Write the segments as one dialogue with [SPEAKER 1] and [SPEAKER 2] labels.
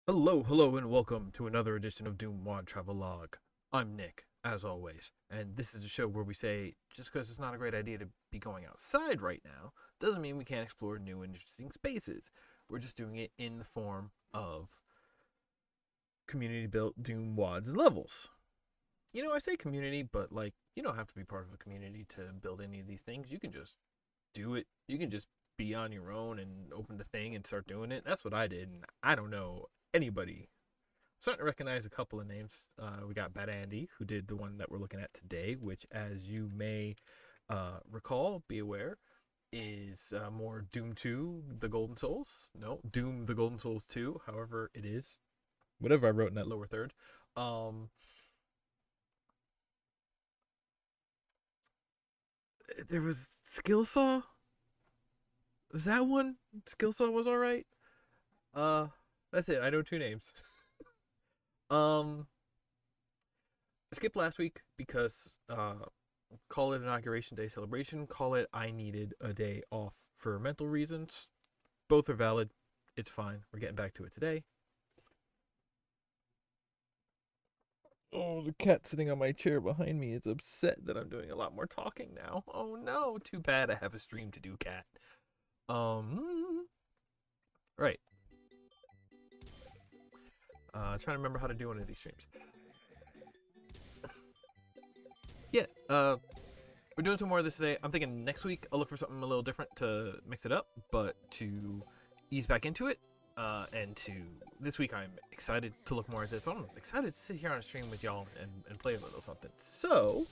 [SPEAKER 1] Hello, and welcome to another edition of DooM WAD Travelogue. I'm Nick, as always, and this is a show where we say just because it's not a great idea to be going outside right now doesn't mean we can't explore new and interesting spaces. We're just doing it in the form of community-built DooM WADs and levels. I say community, but you don't have to be part of a community to build any of these things. You can just do it. You can just be on your own and open the thing and start doing it. That's what I did, and I don't know anybody. I'm starting to recognize a couple of names. We got Bad Andy, who did the one that we're looking at today, which, as you may recall, be aware, is more Doom 2, The Golden Souls. No, Doom, The Golden Souls 2, however it is. Whatever I wrote in that lower third. Um, there was Skillsaw. Was that one? Skillsaw was alright. Uh, that's it. I know two names. um, I skipped last week because call it inauguration day celebration. Call it I needed a day off for mental reasons. Both are valid. It's fine. We're getting back to it today. Oh, the cat sitting on my chair behind me is upset that I'm doing a lot more talking now. Oh no, too bad I have a stream to do, cat. Right. Trying to remember how to do one of these streams. Yeah, we're doing some more of this today. I'm thinking next week I'll look for something a little different to mix it up, but to ease back into it, and to this week I'm excited to look more at this. I'm excited to sit here on a stream with y'all and play a little something. So,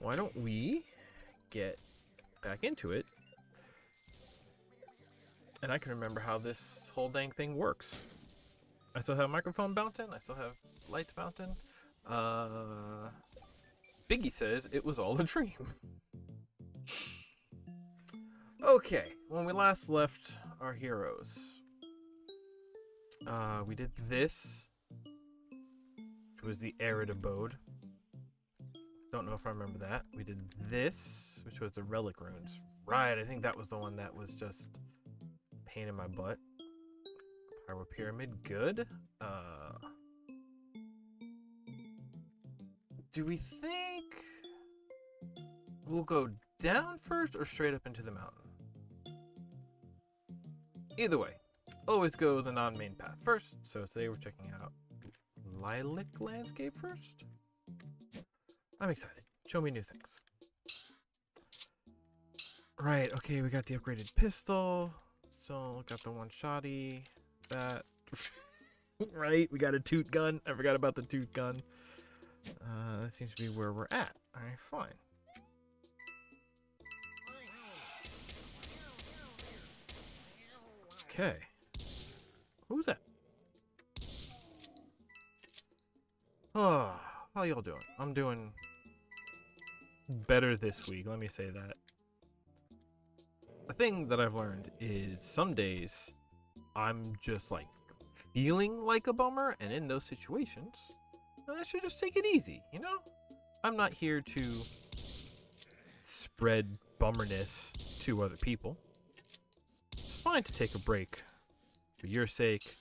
[SPEAKER 1] why don't we get back into it? And I can remember how this whole dang thing works. I still have microphone bouncing. I still have lights bouncing. Biggie says it was all a dream. Okay, when we last left our heroes, we did this, which was the arid abode. Don't know if I remember that. We did this, which was the relic runes. Right, I think that was the one that was just a pain in my butt. Pyro pyramid, good. Do we think we'll go down first or straight up into the mountain? Either way, always go the non-main path first. So today we're checking out Lilac Landscape first. I'm excited. Show me new things. Right, okay, we got the upgraded pistol. So got the one-shotty. That. Right, we got a toot gun. I forgot about the toot gun. That seems to be where we're at. Alright, fine. Okay. Who's that? Oh, how y'all doing? I'm doing better this week, let me say that. The thing that I've learned is some days I'm just like feeling like a bummer, and in those situations, I should just take it easy, you know? I'm not here to spread bummerness to other people. It's fine to take a break for your sake,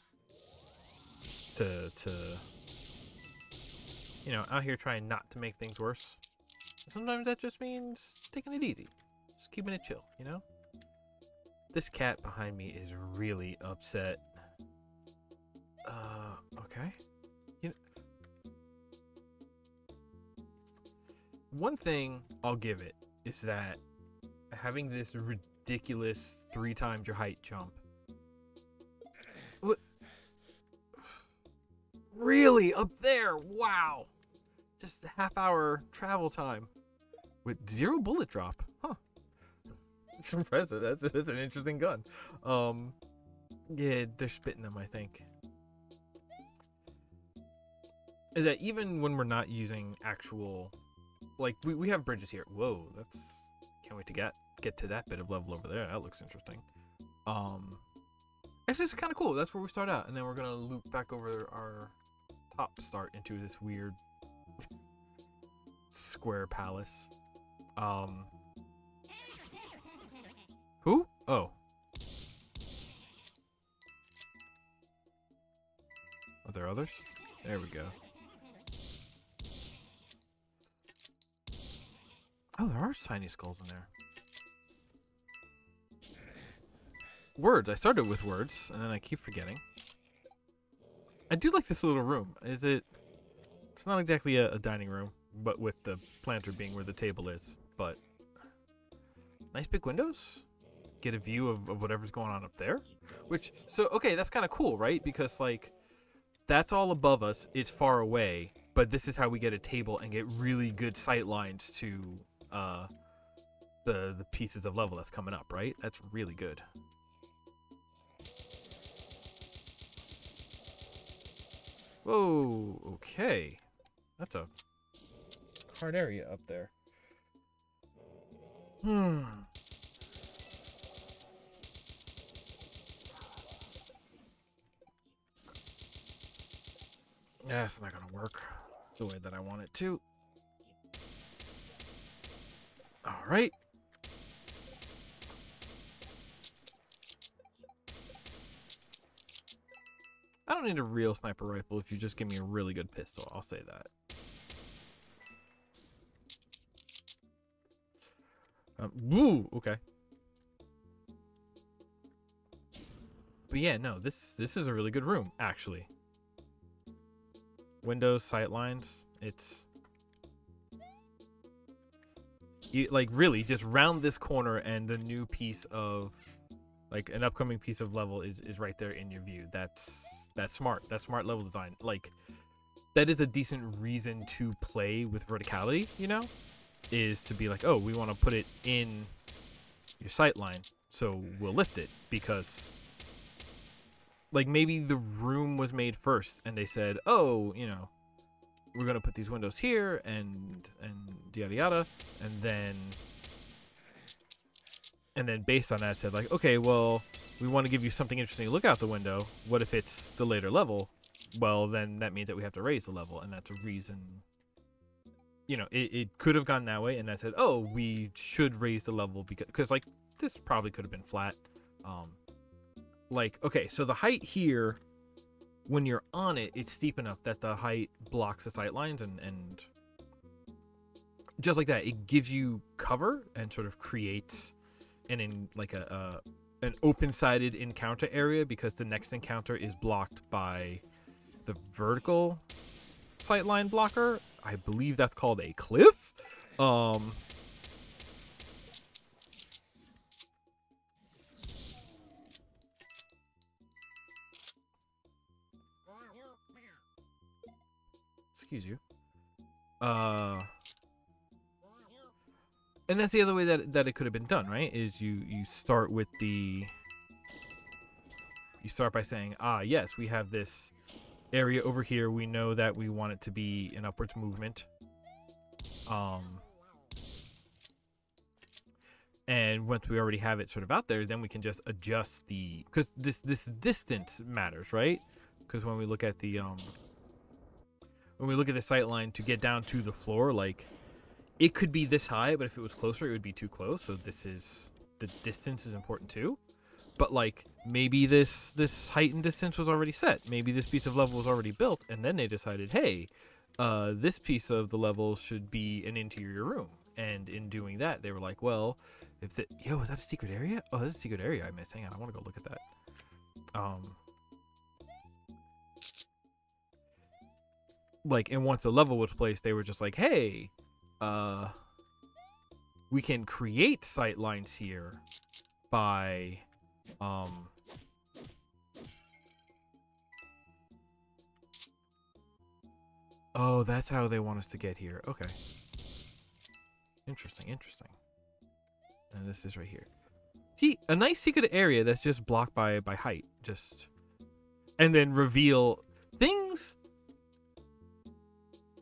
[SPEAKER 1] to out here trying not to make things worse. Sometimes that just means taking it easy, just keeping it chill, you know? This cat behind me is really upset. Okay. One thing I'll give it is that having this ridiculous 3 times your height jump. What? Really? Up there? Wow. Just a half-hour travel time with 0 bullet drop. Huh. It's impressive. That's an interesting gun. Yeah, they're spitting them, I think. Is that even when we're not using actual, like, we have bridges here. Whoa, that's, can't wait to get to that bit of level over there. That looks interesting. It's just kind of cool. That's where we start out, and then we're gonna loop back over our top to start into this weird square palace. Who? Oh. there others? There we go. Oh, there are tiny skulls in there. Words. I started with words, and then I keep forgetting. I do like this little room. Is it... It's not exactly a dining room, but with the planter being where the table is. But nice big windows. Get a view of whatever's going on up there. Which, so, okay, that's kind of cool, right? Because, like, that's all above us. It's far away. But this is how we get a table and get really good sight lines to the pieces of level that's coming up, right? That's really good. Whoa, okay. That's a hard area up there. Yeah, it's not gonna work the way that I want it to. Alright. I don't need a real sniper rifle if you just give me a really good pistol. I'll say that. Woo! Okay. But yeah, no, this is a really good room, actually. Windows, sight lines, it's... You, like, really, just round this corner and the new piece of... Like, an upcoming piece of level is right there in your view. That's smart. That's smart level design. Like, that is a decent reason to play with verticality, you know? Is to be like, oh, we want to put it in your sight line, so we'll lift it. Because, like, maybe the room was made first, and they said, oh, you know, we're going to put these windows here, and yada yada, and then based on that said, like, okay, well, we want to give you something interesting to look out the window. What if it's the later level? Well, then that means that we have to raise the level, and that's a reason. You know, it could have gone that way, and I said, oh, we should raise the level because like, this probably could have been flat. Like, okay, so the height here, when you're on it, it's steep enough that the height blocks the sight lines, and just like that, it gives you cover and sort of creates an open-sided encounter area, because the next encounter is blocked by the vertical sightline blocker. I believe that's called a cliff. Excuse you. And that's the other way that it could have been done, right? Is you start with the... You start by saying, ah, yes, we have this area over here. We know that we want it to be an upwards movement. And once we already have it sort of out there, then we can just adjust the... Because this distance matters, right? Because when we look at the... When we look at the sight line to get down to the floor, like... It could be this high, but if it was closer, it would be too close. So this is... The distance is important too. But, like, maybe this height and distance was already set. Maybe this piece of level was already built, and then they decided, hey, this piece of the level should be an interior room. And in doing that, they were like, well, if the... Yo, is that a secret area? Oh, that's a secret area I missed. Hang on, I want to go look at that. Like, and once the level was placed, they were just like, hey, we can create sight lines here by... Oh, that's how they want us to get here. Okay. Interesting, interesting. And this is right here. See, a nice secret area that's just blocked by height. Just... And then reveal things.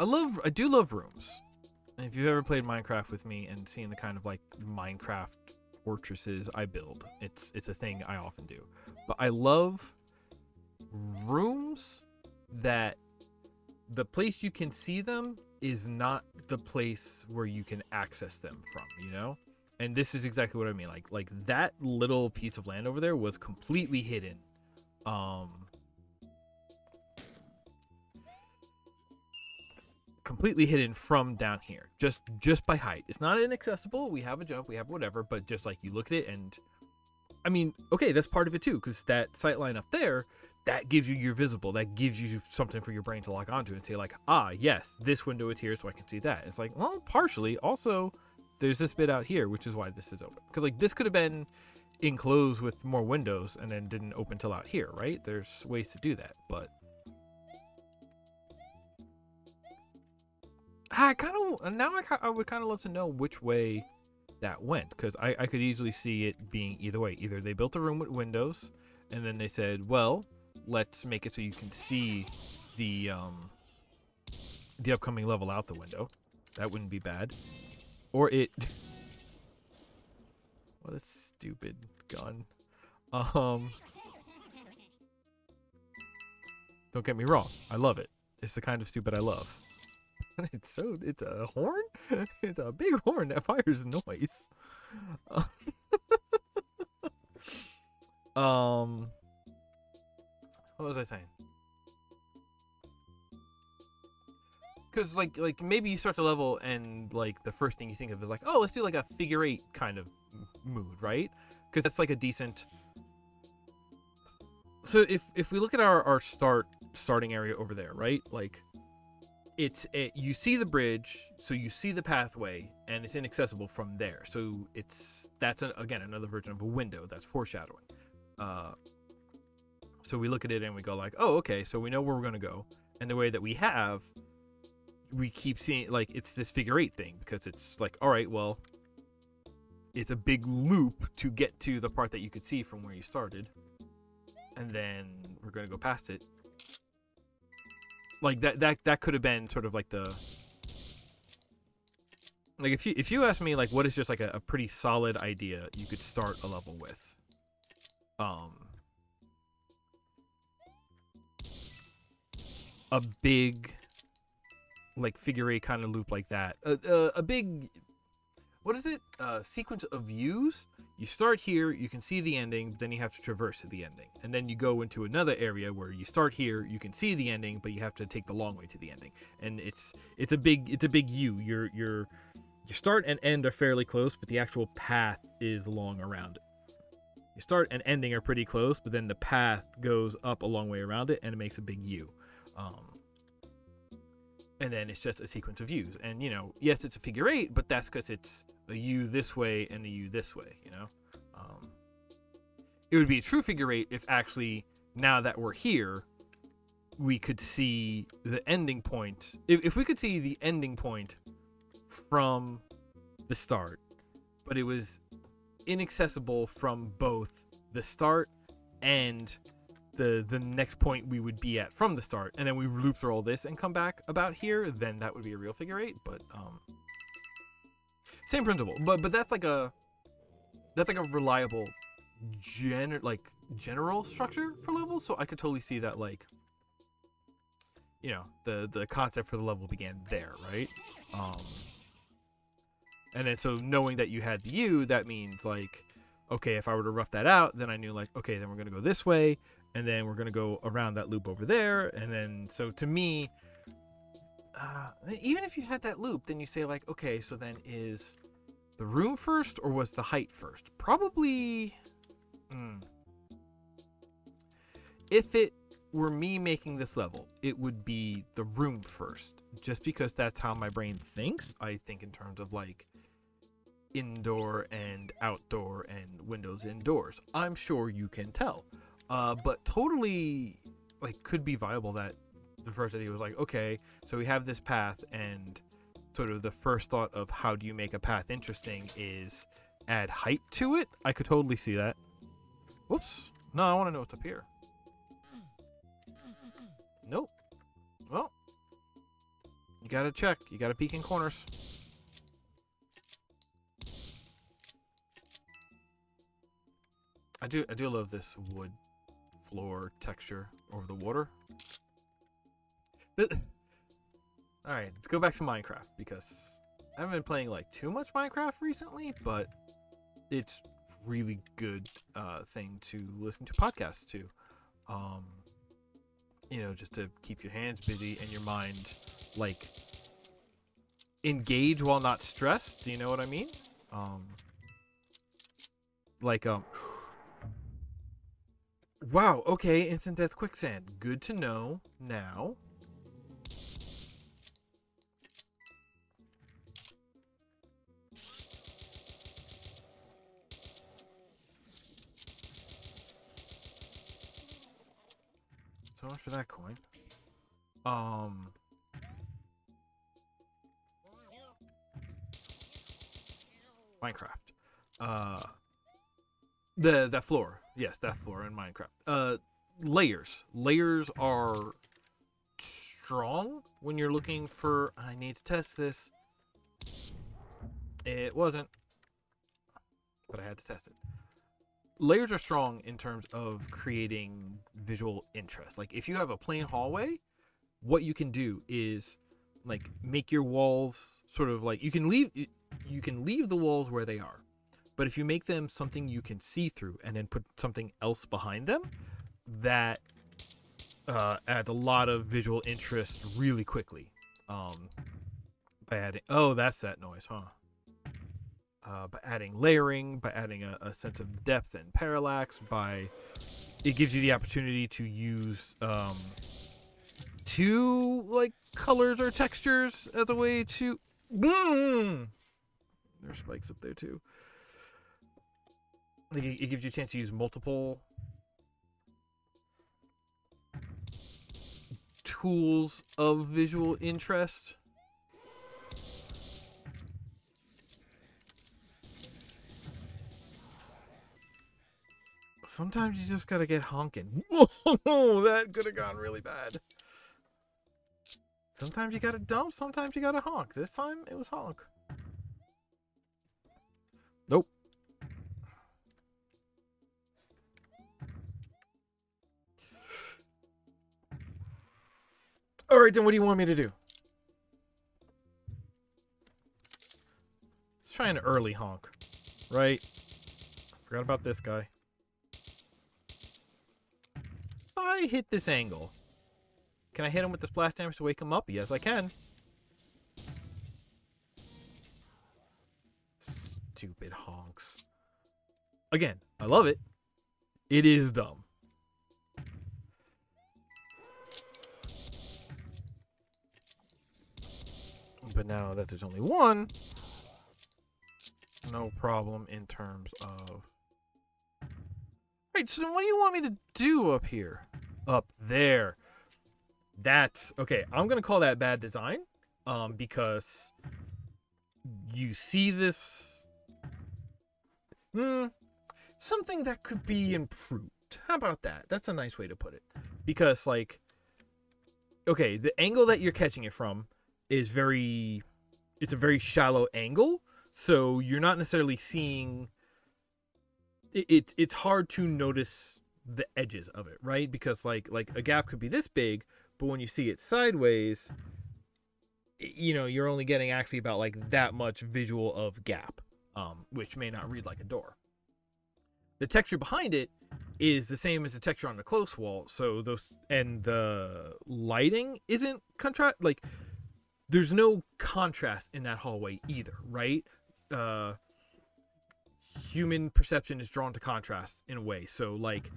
[SPEAKER 1] I do love rooms. And if you've ever played Minecraft with me and seen the kind of like Minecraft fortresses I build, it's a thing I often do. But I love rooms that the place you can see them is not the place where you can access them from, you know? And this is exactly what I mean. Like that little piece of land over there was completely hidden. completely hidden from down here, just by height. It's not inaccessible. We have a jump, we have whatever, but just like you look at it, and I mean, okay, that's part of it too, because that sight line up there, that gives you your visible, that gives you something for your brain to lock onto and say like, ah, yes, this window is here, so I can see that. It's like, well, partially. Also, there's this bit out here, which is why this is open. Because like this could have been enclosed with more windows and then didn't open till out here, right? There's ways to do that, but I kind of now I would kind of love to know which way that went, because I could easily see it being either way. Either they built a room with windows and then they said, well, let's make it so you can see the upcoming level out the window. That wouldn't be bad. Or it what a stupid gun. Don't get me wrong, I love it. It's the kind of stupid I love. It's a horn? It's a big horn that fires noise. What was I saying? Because like maybe you start the level and like the first thing you think of is like, oh, let's do like a figure 8 kind of mood, right? Because that's like a decent. So if we look at our starting area over there, right? Like you see the bridge, so you see the pathway, and it's inaccessible from there. So that's again another version of a window. That's foreshadowing. So we look at it and we go like, oh, okay, so we know where we're gonna go. And the way that we keep seeing like it's this figure 8 thing, because it's like, all right, well, it's a big loop to get to the part that you could see from where you started, and then we're gonna go past it. Like that could have been sort of like the, like if you ask me like what is just like a pretty solid idea you could start a level with, a big like figure 8 kind of loop like that, a big, what is it, sequence of views. You start here, you can see the ending, but then you have to traverse to the ending, and then you go into another area where you start here, you can see the ending, but you have to take the long way to the ending. And it's a big U. Your start and end are fairly close, but the actual path is long around it. Your start and ending are pretty close, but then the path goes up a long way around it, and it makes a big U. And then it's just a sequence of U's. And, you know, yes, it's a figure 8, but that's because it's a U this way and a U this way, you know? It would be a true figure 8 if actually, now that we're here, we could see the ending point. If we could see the ending point from the start, but it was inaccessible from both the start and the next point we would be at from the start, and then we loop through all this and come back about here, then that would be a real figure 8. But same principle, but that's like a reliable general structure for levels. So I could totally see that, like, you know, the concept for the level began there, right? And then so knowing that you had the U, that means like, okay, if I were to rough that out, then I knew like, okay, then we're gonna go this way, and then we're gonna go around that loop over there, and then so to me, even if you had that loop, then you say like, okay, so then is the room first or was the height first? Probably. If it were me making this level, it would be the room first, just because that's how my brain thinks. I think in terms of like indoor and outdoor and windows indoors. I'm sure you can tell. But totally, like, could be viable that the first idea was like, okay, so we have this path, and sort of the first thought of how do you make a path interesting is add height to it. I could totally see that. Whoops. No, I want to know what's up here. Nope. Well, you gotta check. You gotta peek in corners. I do love this wood floor texture over the water. Alright, let's go back to Minecraft, because I haven't been playing like too much Minecraft recently, but it's really good thing to listen to podcasts to. You know, just to keep your hands busy and your mind like engage while not stressed. Do you know what I mean? Like wow, okay, instant death quicksand. Good to know now. So much for that coin. Minecraft. That floor. Yes, that floor in Minecraft. Layers. Layers are strong when you're looking for. I need to test this. It wasn't, but I had to test it. Layers are strong in terms of creating visual interest. Like if you have a plain hallway, what you can do is like make your walls sort of like you can leave the walls where they are. But if you make them something you can see through and then put something else behind them, that adds a lot of visual interest really quickly. By adding, oh, that's that noise, huh? By adding layering, by adding a sense of depth and parallax, it gives you the opportunity to use two like colors or textures as a way to. There's spikes up there too. Like it gives you a chance to use multiple tools of visual interest. Sometimes you just gotta get honking. Whoa, that could have gone really bad. Sometimes you gotta dump, sometimes you gotta honk. This time it was honk. Nope. Alright, then what do you want me to do? Let's try an early honk. Right? Forgot about this guy. If I hit this angle, can I hit him with the splash damage to wake him up? Yes, I can. Stupid honks. Again, I love it. It is dumb. But now that there's only one, no problem in terms of... Right, so what do you want me to do up here? Up there. That's... Okay, I'm going to call that bad design. Because you see this... something that could be improved. How about that? That's a nice way to put it. Because, like... Okay, the angle that you're catching it from is very... It's a very shallow angle. So you're not necessarily seeing... It's hard to notice the edges of it, right? Because like a gap could be this big, but when you see it sideways, you know, you're only getting actually about like that much visual of gap, which may not read like a door. The texture behind it is the same as the texture on the close wall, so those, and the lighting isn't like there's no contrast in that hallway either, right? Human perception is drawn to contrast in a way. So like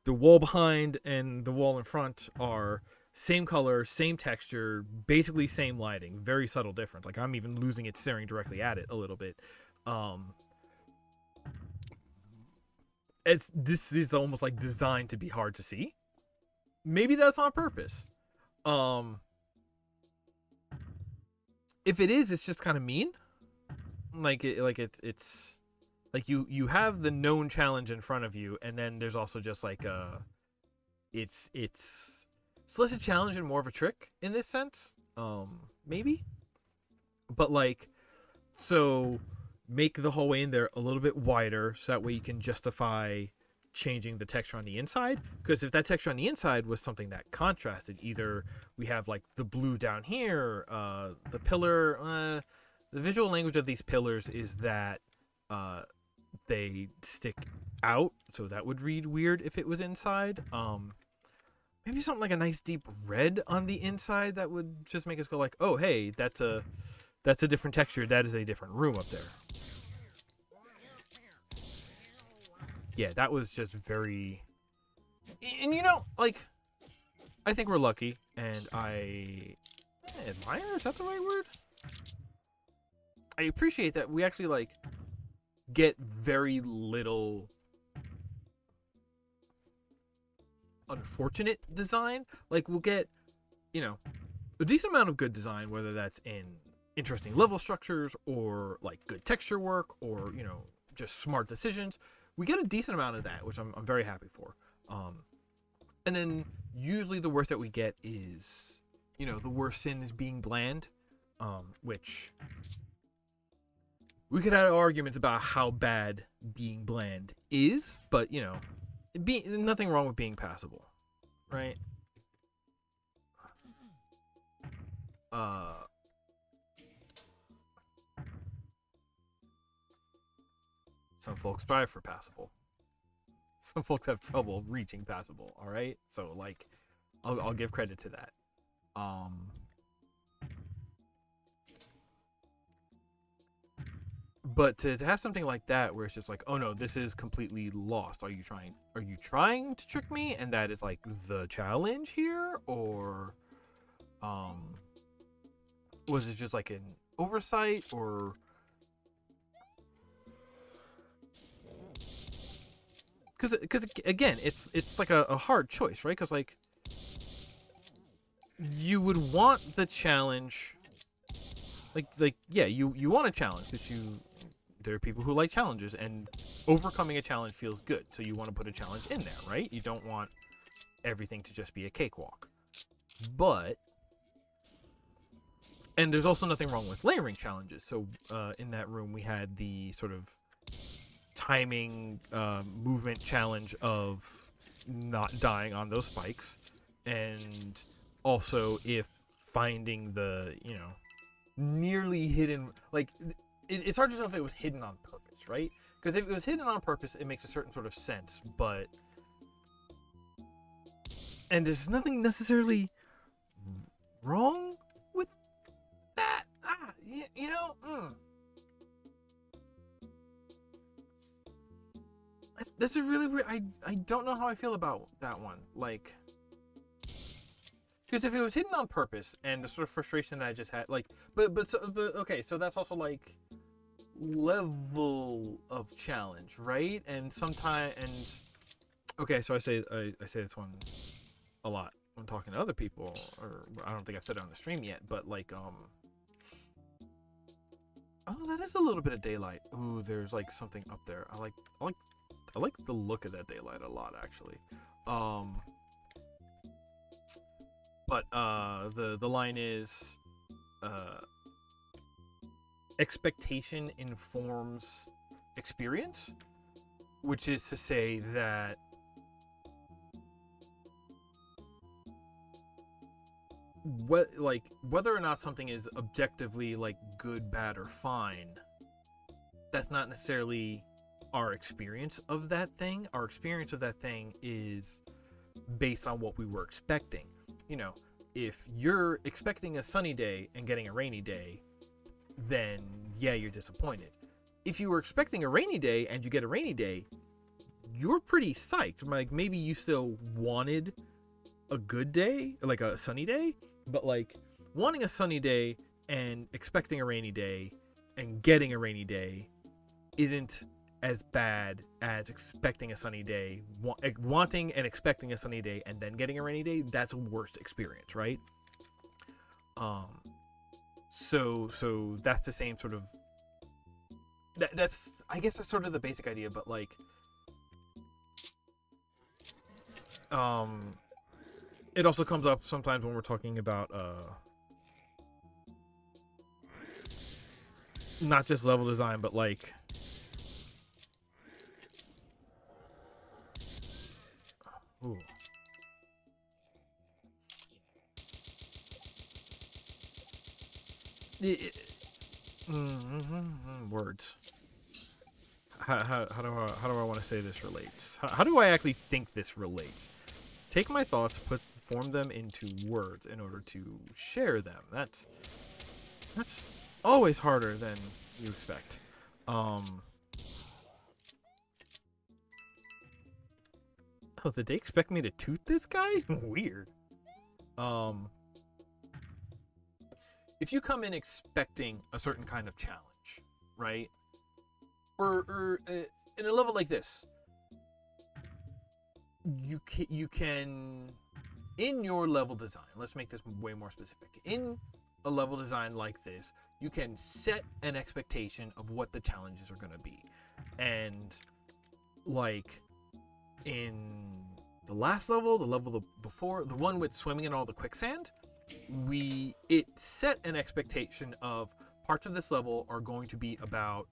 [SPEAKER 1] the wall behind and the wall in front are same color, same texture, basically same lighting, very subtle difference. Like I'm even losing it staring directly at it a little bit. This is almost like designed to be hard to see. Maybe that's on purpose. If it is, it's just kind of mean. It's like you have the known challenge in front of you, and then there's also just like it's less a challenge and more of a trick in this sense, maybe. But like, so make the hallway in there a little bit wider, so that way you can justify changing the texture on the inside. Because if that texture on the inside was something that contrasted, either we have like the blue down here, the pillar, the visual language of these pillars is that they stick out, so that would read weird if it was inside. Maybe something like a nice deep red on the inside that would just make us go like, oh hey, that's That's a different texture. That is a different room up there. Yeah, that was just very... And you know, like, I think we're lucky, and I admire, is that the right word? I appreciate that we actually, like, get very little unfortunate design. Like, we'll get, you know, a decent amount of good design, whether that's in interesting level structures or, like, good texture work or, you know, just smart decisions. We get a decent amount of that, which I'm very happy for. And then usually the worst that we get is, you know, the worst sin is being bland, which we could have arguments about how bad being bland is, but, you know, nothing wrong with being passable, right? Some folks strive for passable. Some folks have trouble reaching passable, all right? So, like, I'll give credit to that. But to have something like that where it's just like, oh no, this is completely lost. Are you trying to trick me? And that is like the challenge here? Or was it just like an oversight? Or because again, it's like a hard choice, right? Because like you would want the challenge, like yeah, you want a challenge because there are people who like challenges, and overcoming a challenge feels good. So you want to put a challenge in there, right? You don't want everything to just be a cakewalk. And there's also nothing wrong with layering challenges. So in that room, we had the sort of timing movement challenge of not dying on those spikes, and also if finding the, you know, nearly hidden, like, it's hard to tell if it was hidden on purpose, right? Because if it was hidden on purpose, it makes a certain sort of sense, and there's nothing necessarily wrong with that. You know, This is really weird. I don't know how I feel about that one. Like, because if it was hidden on purpose and the sort of frustration that I just had, like, but okay, so that's also like level of challenge, right? And sometimes, and okay, so I say this one a lot when talking to other people, or I don't think I've said it on the stream yet, but like, oh, that is a little bit of daylight. Ooh, there's like something up there. I like the look of that daylight a lot, actually. But the line is, expectation informs experience, which is to say that whether or not something is objectively like good, bad, or fine, that's not necessarily our experience of that thing. Our experience of that thing is based on what we were expecting. You know, if you're expecting a sunny day and getting a rainy day, then yeah, you're disappointed. If you were expecting a rainy day and you get a rainy day, you're pretty psyched. Like, maybe you still wanted a good day, like a sunny day, but like wanting a sunny day and expecting a rainy day and getting a rainy day isn't as bad as expecting a sunny day, wanting and expecting a sunny day and then getting a rainy day. That's a worse experience, right? So that's the same sort of, that's, I guess that's sort of the basic idea, but like, it also comes up sometimes when we're talking about not just level design, but like, ooh. Words. How do I want to say this relates? How do I actually think this relates? Take my thoughts, form them into words in order to share them. That's always harder than you expect. Oh, did they expect me to toot this guy? Weird. If you come in expecting a certain kind of challenge, right? Or in a level like this, you can in your level design. Let's make this way more specific. In a level design like this, you can set an expectation of what the challenges are going to be, and like in the last level, the level before, the one with swimming in all the quicksand, it set an expectation of parts of this level are going to be about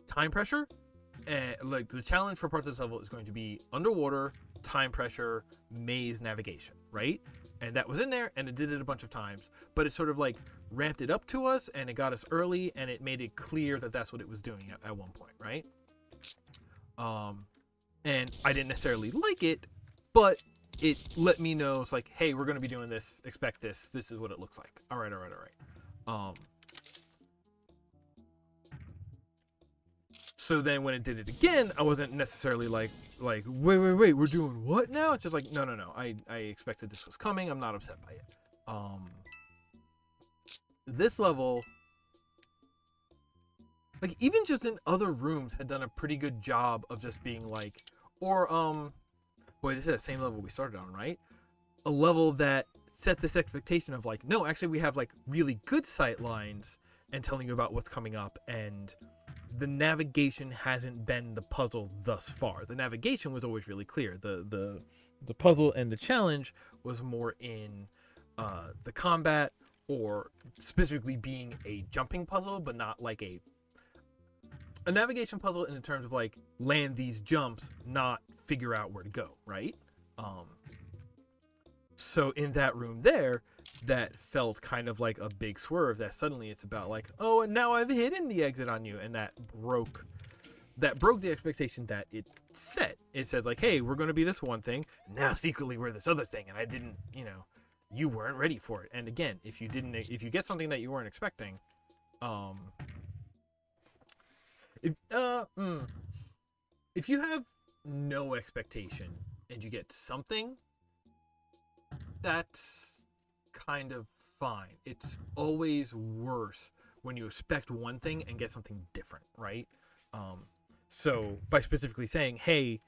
[SPEAKER 1] time pressure, and like the challenge for parts of this level is going to be underwater, time pressure, maze navigation, right? And that was in there, and it did it a bunch of times, but it sort of like ramped it up to us, and it got us early, and it made it clear that that's what it was doing at one point, right? And I didn't necessarily like it, but it let me know, it's like, hey, we're going to be doing this, expect this, this is what it looks like. All right. So then when it did it again, I wasn't necessarily like, wait, we're doing what now? It's just like, no, I expected this was coming. I'm not upset by it. This level, like even just in other rooms, had done a pretty good job of just being like, or boy, this is the same level we started on, right? A level that set this expectation of like, no, actually we have like really good sight lines and telling you about what's coming up, and the navigation hasn't been the puzzle thus far. The navigation was always really clear. The puzzle and the challenge was more in the combat, or specifically being a jumping puzzle, but not like a navigation puzzle in terms of like land these jumps, not figure out where to go, right? So in that room there, that felt kind of like a big swerve, that suddenly it's about like, oh, and now I've hidden the exit on you, and that broke the expectation that it set. It said like, hey, we're going to be this one thing, now secretly we're this other thing, and I didn't, you weren't ready for it. And again, if you get something that you weren't expecting, if you have no expectation and you get something, that's kind of fine. It's always worse when you expect one thing and get something different, right? So by specifically saying, hey,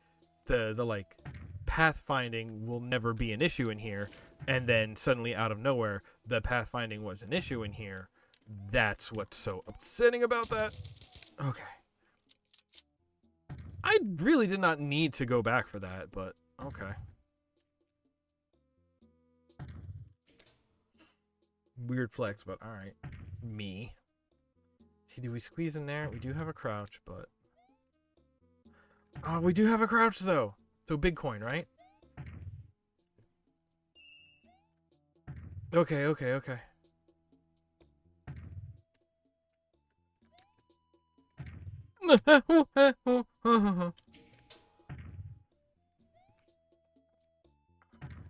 [SPEAKER 1] the like pathfinding will never be an issue in here, and then suddenly out of nowhere the pathfinding was an issue in here, that's what's so upsetting about that. Okay. I really did not need to go back for that, but okay. Weird flex, but alright. Me. See, do we squeeze in there? We do have a crouch, but... Oh, we do have a crouch, though! So, big coin, right? Okay.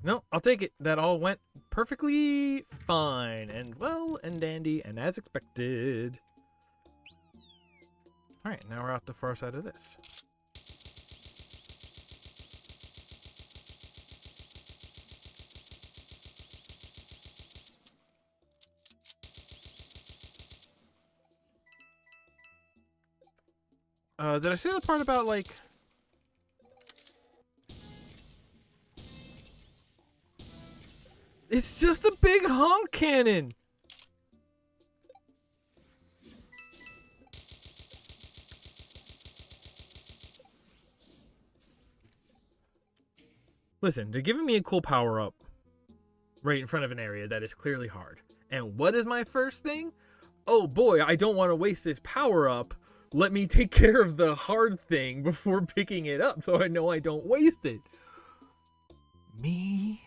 [SPEAKER 1] No, I'll take it. That all went perfectly fine and well and dandy and as expected. Alright, now we're out the far side of this. Did I say the part about, like... It's just a big honk cannon! Listen, they're giving me a cool power-up right in front of an area that is clearly hard. And what is my first thing? Oh boy, I don't want to waste this power-up. Let me take care of the hard thing before picking it up so I know I don't waste it. Me?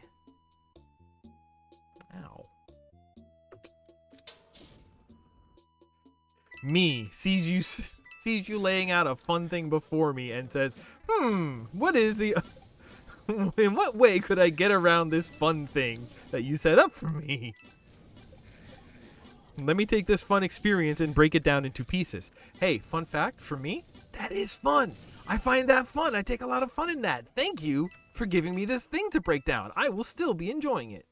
[SPEAKER 1] Ow. Me sees you laying out a fun thing before me and says, what is the... In what way could I get around this fun thing that you set up for me? Let me take this fun experience and break it down into pieces. Hey, fun fact, for me, that is fun. I find that fun. I take a lot of fun in that. Thank you for giving me this thing to break down. I will still be enjoying it.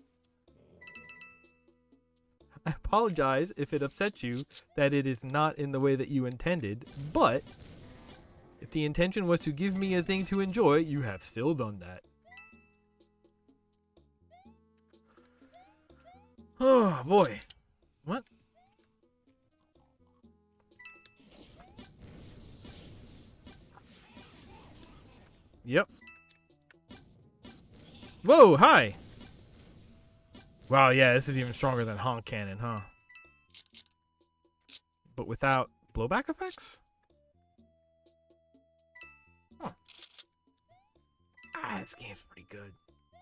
[SPEAKER 1] I apologize if it upsets you that it is not in the way that you intended, but if the intention was to give me a thing to enjoy, you have still done that. Oh, boy. What? Yep. Whoa, hi. Wow, yeah, this is even stronger than Honk Cannon, huh? But without blowback effects? Huh. Ah, this game's pretty good.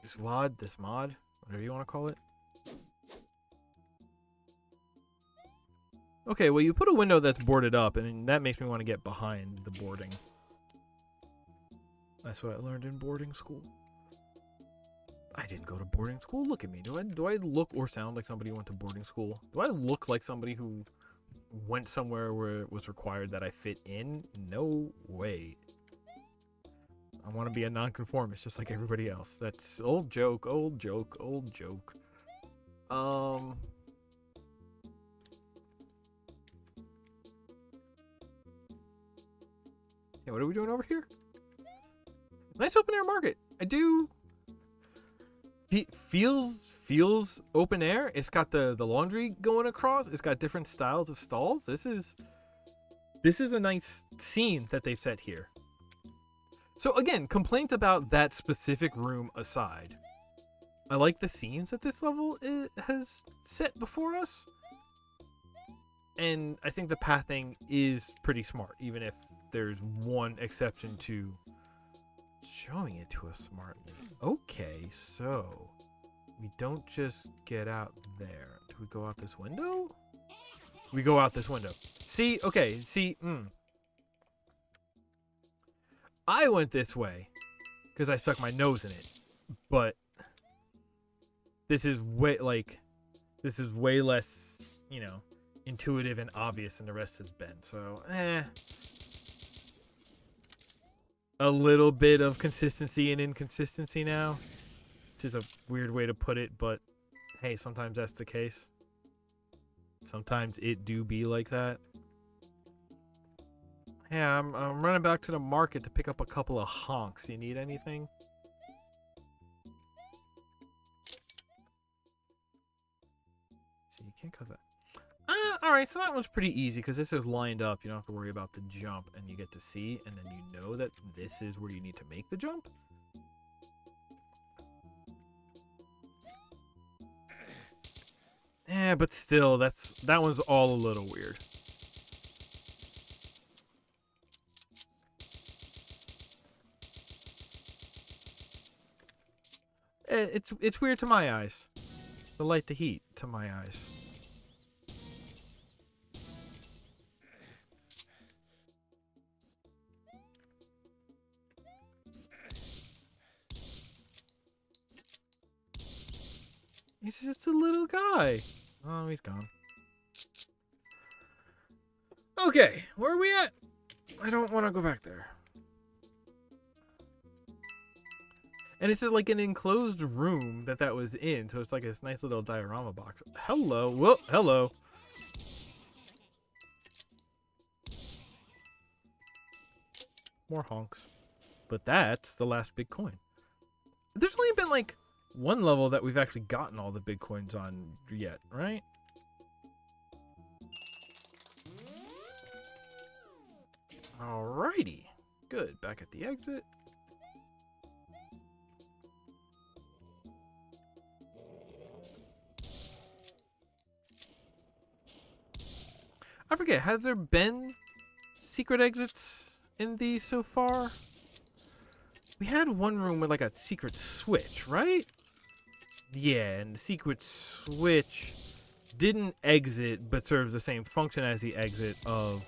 [SPEAKER 1] This WAD, this mod, whatever you want to call it. Okay, well, you put a window that's boarded up, and that makes me want to get behind the boarding. That's what I learned in boarding school. I didn't go to boarding school. Look at me. Do I look or sound like somebody who went to boarding school? Do I look like somebody who went somewhere where it was required that I fit in? No way. I want to be a nonconformist just like everybody else. That's old joke, old joke, old joke. Yeah, what are we doing over here? Nice open air market. I do. Feels open air. It's got the laundry going across. It's got different styles of stalls. This is a nice scene that they've set here. So again, complaints about that specific room aside, I like the scenes that this level has set before us. And I think the pathing is pretty smart, even if there's one exception to showing it to us smartly. Okay, so we don't just get out there. Do we go out this window? We go out this window. See, okay, see, I went this way because I stuck my nose in it, but this is way less, you know, intuitive and obvious than the rest has been. So, a little bit of consistency and inconsistency now, which is a weird way to put it, but hey, sometimes that's the case. Sometimes it do be like that. Yeah, I'm running back to the market to pick up a couple of honks. You need anything? So you can't cut that. Alright, so that one's pretty easy because this is lined up. You don't have to worry about the jump, and you get to see, and then you know that this is where you need to make the jump. Yeah, but still, that one's all a little weird. It's weird to my eyes. The light to heat to my eyes. He's just a little guy. Oh, he's gone. Okay, where are we at? I don't want to go back there. And it's just like an enclosed room that was in, so it's like this nice little diorama box. Hello. Whoa, hello. More honks. But that's the last big coin. There's only been like one level that we've actually gotten all the big coins on yet, right? Alrighty. Good. Back at the exit. I forget, has there been secret exits in these so far? We had one room with like a secret switch, right? Yeah, and the secret switch didn't exit, but serves the same function as the exit of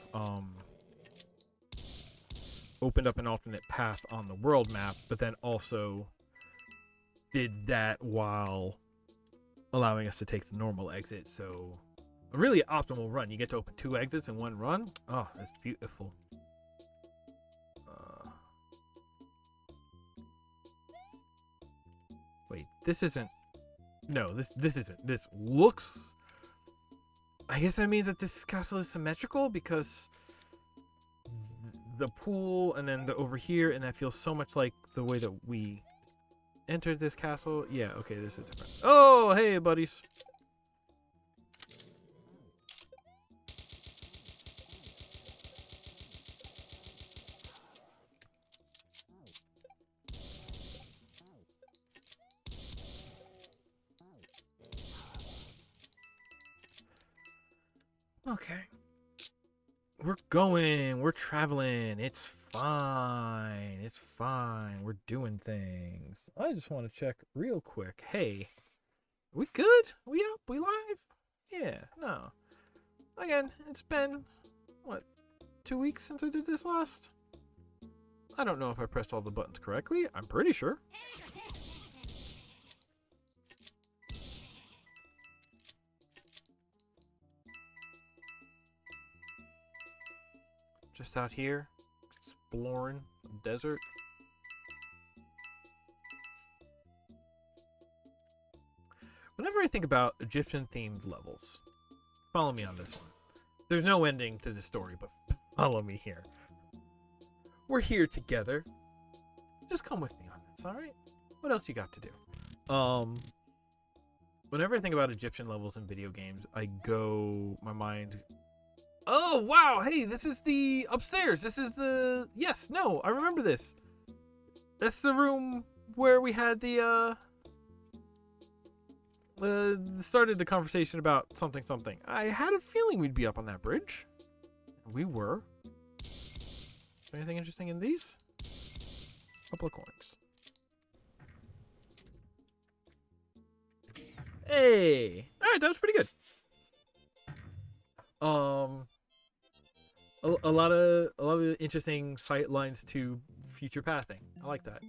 [SPEAKER 1] opened up an alternate path on the world map, but then also did that while allowing us to take the normal exit. So A really optimal run. You get to open 2 exits in one run. Oh, that's beautiful. Wait, this isn't... No, this isn't. This looks... I guess that means that this castle is symmetrical because the pool and then the over here, and that feels so much like the way that we entered this castle. Yeah, okay, this is different. Oh, hey, buddies. Okay. We're going. We're traveling. It's fine. It's fine. We're doing things. I just want to check real quick. Hey, we good? We up? We live? Yeah, no. Again, it's been, what, 2 weeks since I did this last? I don't know if I pressed all the buttons correctly. I'm pretty sure. Just out here, exploring the desert. Whenever I think about Egyptian-themed levels, follow me on this one. There's no ending to the story, but follow me here. We're here together. Just come with me on this, alright? What else you got to do? Whenever I think about Egyptian levels in video games, my mind... Oh, wow! Hey, this is the upstairs! This is the... Yes, no, I remember this. That's the room where we had started the conversation about something. I had a feeling we'd be up on that bridge. We were. Is there anything interesting in these? Couple of coins. Hey! Alright, that was pretty good. A lot of interesting sight lines to future pathing. I like that.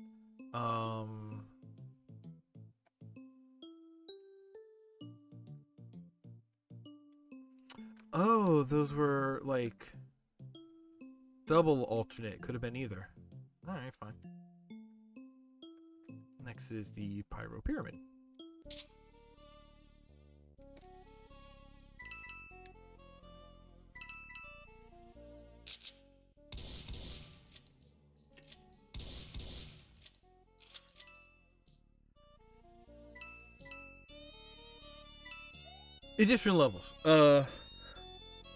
[SPEAKER 1] Oh, those were like double alternate. Could have been either. Alright, fine. Next is the Pyro Pyramid. Egyptian levels.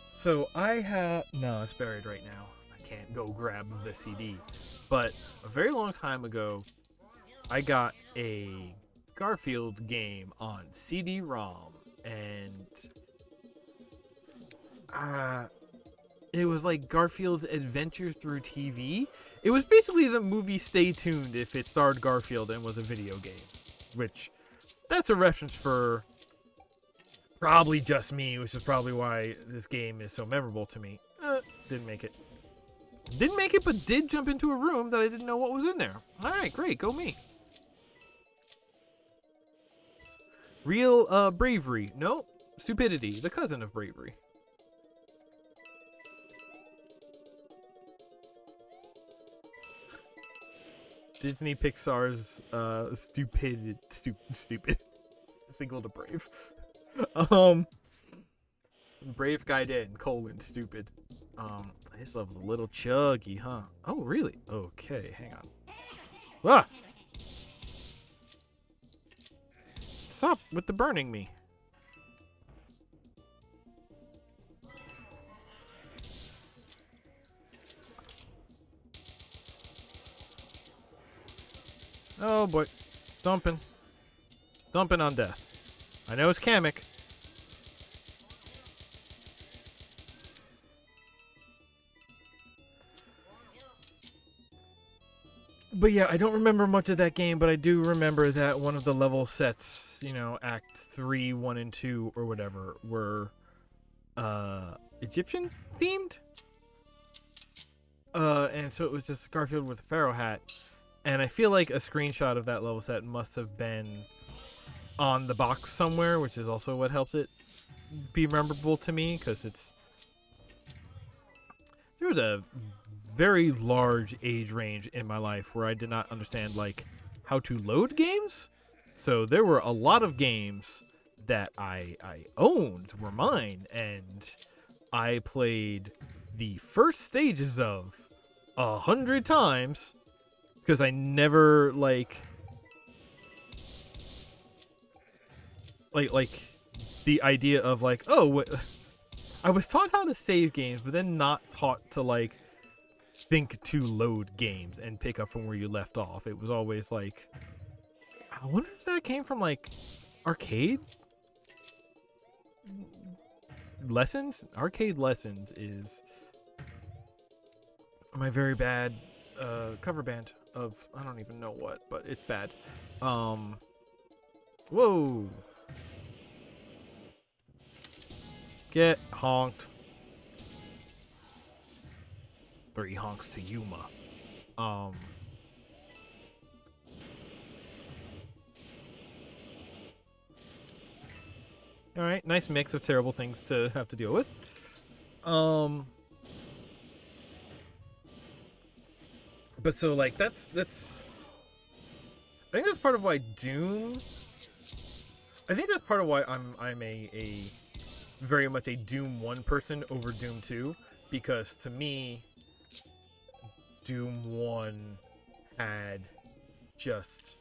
[SPEAKER 1] So I have... No, it's buried right now. I can't go grab the CD. But a very long time ago, I got a Garfield game on CD-ROM. And... it was like Garfield's Adventure Through TV. It was basically the movie Stay Tuned if it starred Garfield and was a video game. Which, that's a reference for... probably just me, which is probably why this game is so memorable to me. Didn't make it. Didn't make it, but did jump into a room that I didn't know what was in there. Alright, great, go me. Real bravery. No, stupidity, the cousin of bravery. Disney Pixar's stupid sequel to Brave. Brave guy dead, stupid. This level's a little chuggy, huh? Oh, really? Okay, hang on. Ah! Stop with the burning me. Oh boy. Dumping. Dumping on death. I know it's Kamek. But yeah, I don't remember much of that game, but I do remember that one of the level sets, you know, Act 3, 1, and 2, or whatever, were Egyptian themed? And so it was just Garfield with a pharaoh hat. And I feel like a screenshot of that level set must have been on the box somewhere, which is also what helps it. be memorable to me because there was a very large age range in my life where I did not understand like how to load games. So there were a lot of games that I owned were mine, and I played the first stages of 100 times because I never like the idea of like, oh, I was taught how to save games, but then not taught to like think to load games and pick up from where you left off. It was always like, I wonder if that came from like arcade lessons. Arcade lessons is my very bad cover band of I don't even know what, but it's bad. Whoa. Get honked. 3 honks to Yuma. All right, nice mix of terrible things to have to deal with. But so like that's I think that's part of why DooM. I think that's part of why I'm a very much a DooM 1 person over DooM 2, because to me DooM 1 had just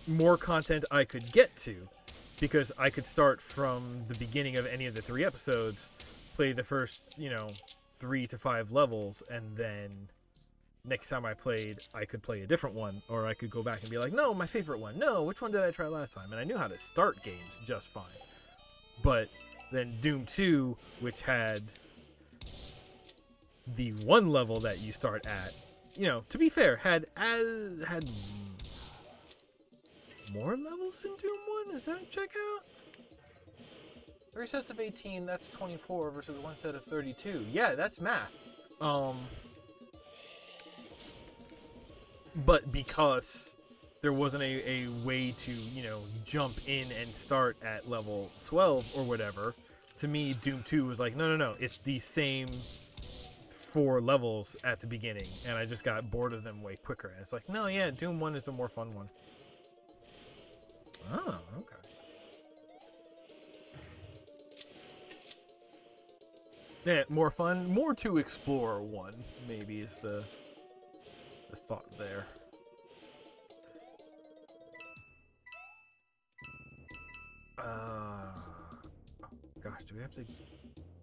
[SPEAKER 1] more content I could get to, because I could start from the beginning of any of the 3 episodes, play the first, 3 to 5 levels, and then next time I played, I could play a different one, or I could go back and be like, no, my favorite one. No, which one did I try last time? And I knew how to start games just fine. But then DooM 2, which had the 1 level that you start at, to be fair, had more levels in DooM 1? Is that check out? 3 sets of 18, that's 24 versus 1 set of 32. Yeah, that's math. But because there wasn't a way to, jump in and start at level 12 or whatever, to me, DooM 2 was like, no, it's the same 4 levels at the beginning, and I just got bored of them way quicker. And it's like, no, yeah, DooM 1 is a more fun one. Oh, okay. Yeah, more fun, more to explore one, maybe is the thought there. Oh gosh, do we have to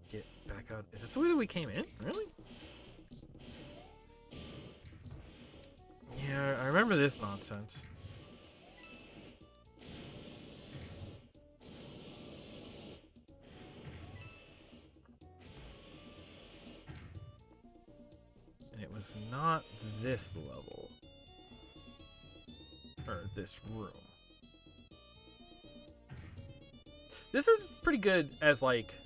[SPEAKER 1] get back out? Is this the way that we came in? Really? Yeah, I remember this nonsense. And it was not this level. Or this room. This is pretty good as like...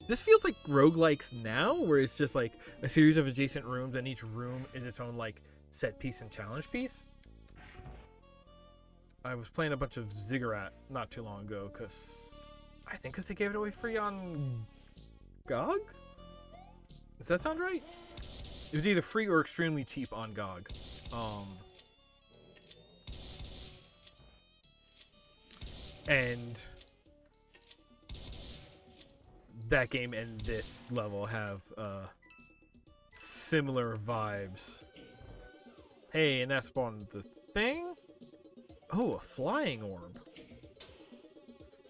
[SPEAKER 1] This feels like roguelikes now, where it's just like a series of adjacent rooms, and each room is its own like set piece and challenge piece. I was playing a bunch of Ziggurat not too long ago, because they gave it away free on GOG? Does that sound right? It was either free or extremely cheap on GOG. And that game and this level have similar vibes. Hey, and that spawned the thing? Oh, a flying orb.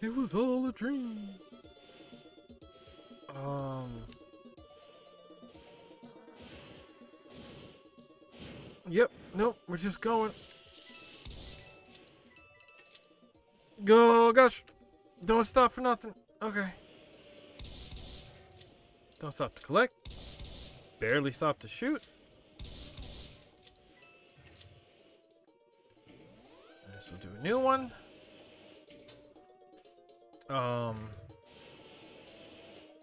[SPEAKER 1] It was all a dream. Yep, nope, we're just going. Go, gosh. Don't stop for nothing. Okay. Don't stop to collect. Barely stop to shoot. This will do a new one.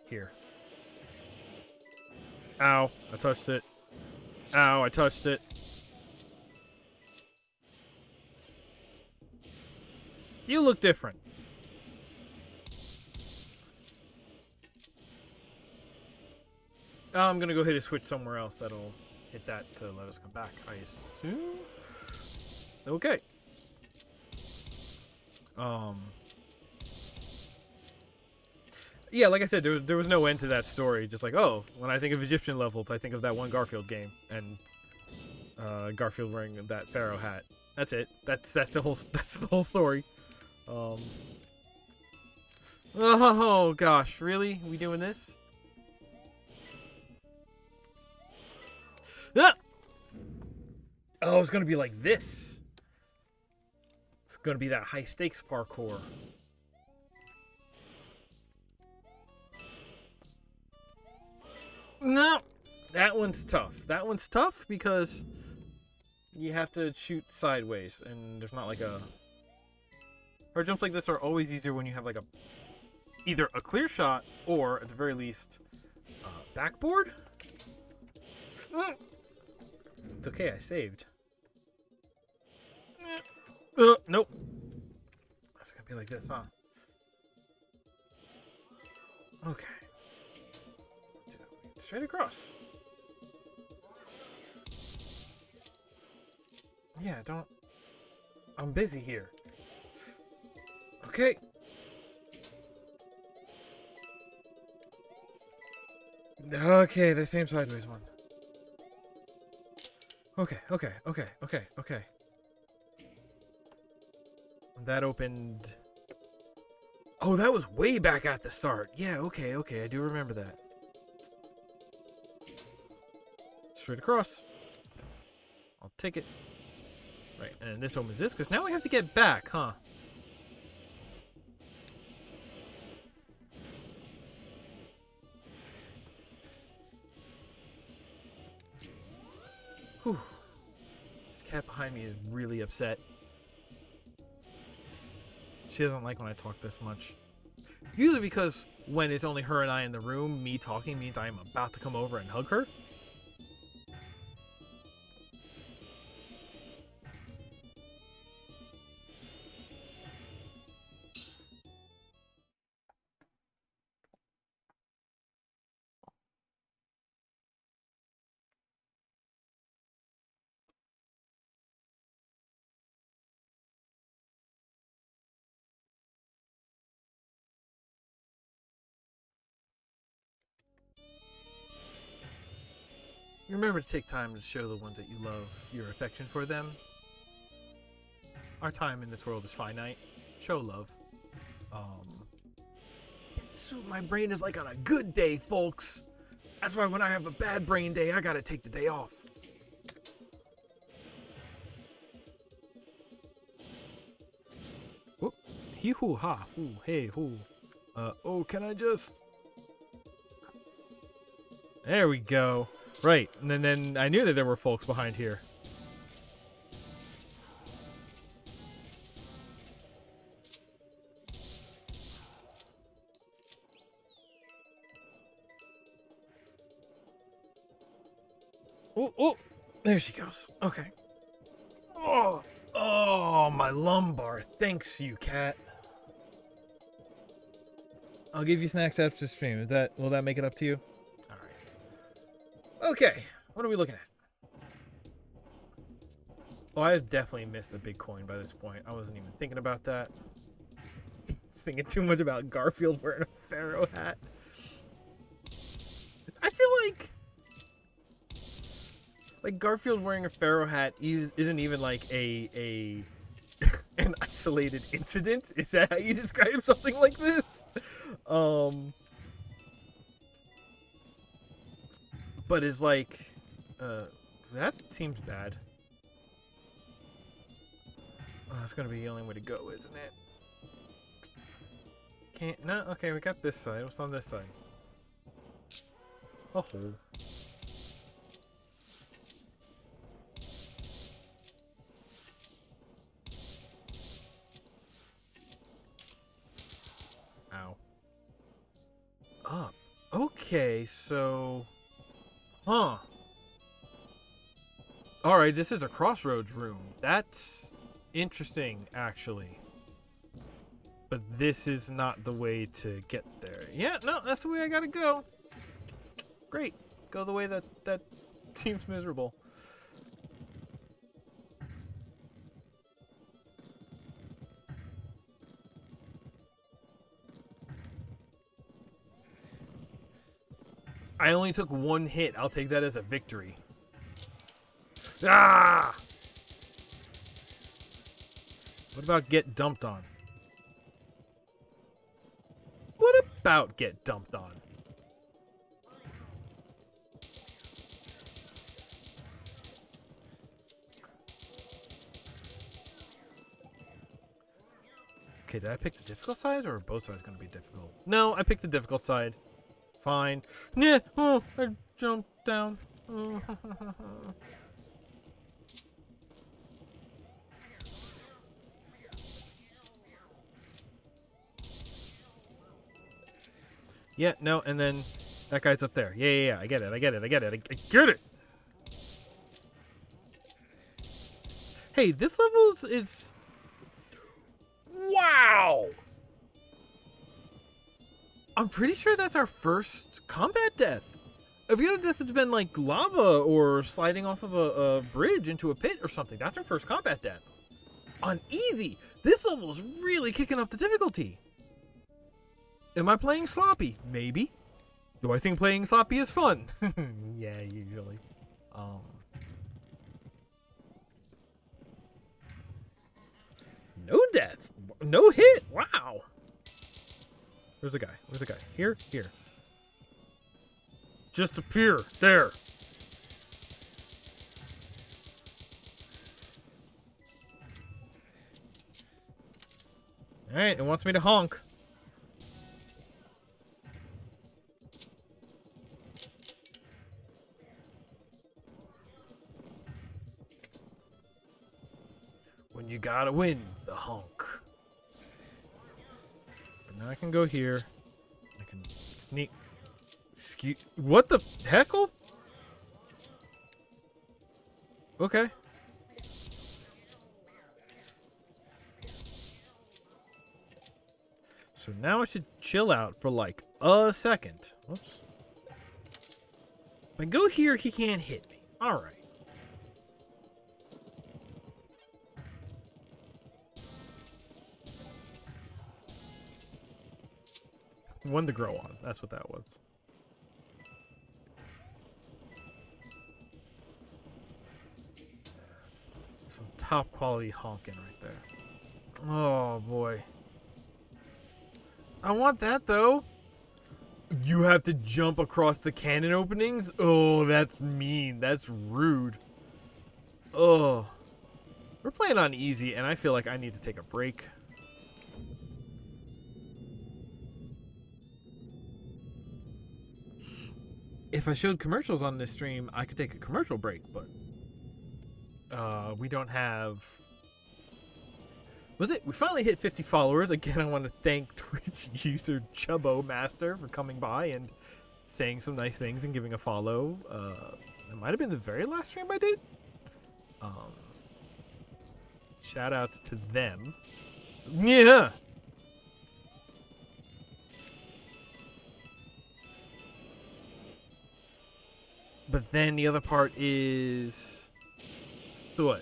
[SPEAKER 1] Here. Ow, I touched it. Ow, I touched it. You look different. I'm gonna go hit a switch somewhere else that'll hit that to let us come back, I assume. Okay. Yeah, like I said, there was no end to that story. Just like, oh, when I think of Egyptian levels, I think of that one Garfield game, and Garfield wearing that pharaoh hat. That's it. That's the whole story. Oh gosh, really? We doing this? Ah! Oh, it's gonna be like this. It's gonna be that high stakes parkour. No, that one's tough. That one's tough because you have to shoot sideways, and there's not like a. Or jumps like this are always easier when you have like a either a clear shot or at the very least backboard. It's okay, I saved. Nope. That's gonna be like this, huh? Okay. Straight across. Yeah, don't. I'm busy here. Okay. Okay, the same sideways one. Okay. That opened. Oh, that was way back at the start. Yeah, okay, I do remember that. Straight across. I'll take it. Right, and this opens this, because now we have to get back, huh? Whew. This cat behind me is really upset. She doesn't like when I talk this much. Usually because when it's only her and I in the room, me talking means I'm about to come over and hug her. Remember to take time to show the ones that you love your affection for them. Our time in this world is finite. Show love. My brain is like on a good day, folks. That's why when I have a bad brain day, I gotta take the day off. Whoop. Hee hoo ha. Hoo. Hey hoo. Oh, can I just... There we go. Right, and then I knew that there were folks behind here. Oh, there she goes. Okay. Oh, my lumbar. Thanks, you cat. I'll give you snacks after the stream. Will that make it up to you? All right. Okay, what are we looking at? Oh, I've definitely missed a big coin by this point. I wasn't even thinking about that. Thinking too much about Garfield wearing a pharaoh hat. I feel like Garfield wearing a pharaoh hat isn't even like an isolated incident. Is that how you describe something like this? But it's like, that seems bad. Oh, that's gonna be the only way to go, isn't it? Can't, no, okay, we got this side. What's on this side? A hole. Ow. Up. Okay, so... Huh. Alright, this is a crossroads room. That's interesting, actually. But this is not the way to get there. Yeah, no, that's the way I gotta go. Great. Go the way that seems miserable. I only took one hit. I'll take that as a victory. Ah! What about get dumped on? What about get dumped on? Okay, did I pick the difficult side or are both sides going to be difficult? No, I picked the difficult side. Fine. Nah, oh, I jumped down. Oh. Yeah, no, and then that guy's up there. Yeah, I get it, I get it. Hey, this level is... Wow! I'm pretty sure that's our first combat death. Every other death has been like lava or sliding off of a bridge into a pit or something. That's our first combat death. On easy, this level is really kicking up the difficulty. Am I playing sloppy? Maybe. Do I think playing sloppy is fun? Yeah, usually. No death. No hit. Wow. Where's the guy? Where's the guy? Here? Here. Just appear. There. Alright, it wants me to honk. When you gotta win, the honk. But now I can go here. I can sneak. Excuse. What the heckle? Okay. So now I should chill out for like a second. Whoops. If I go here, he can't hit me. Alright. One to grow on. That's what that was. Some top quality honking right there. Oh boy. I want that though. You have to jump across the cannon openings? Oh, that's mean. That's rude. Oh. We're playing on easy and I feel like I need to take a break. If I showed commercials on this stream, I could take a commercial break, but we don't have... Was it? We finally hit 50 followers. Again, I want to thank Twitch user Chubbo Master for coming by and saying some nice things and giving a follow. It might have been the very last stream I did. Shout outs to them. Yeah! But then the other part is... So what?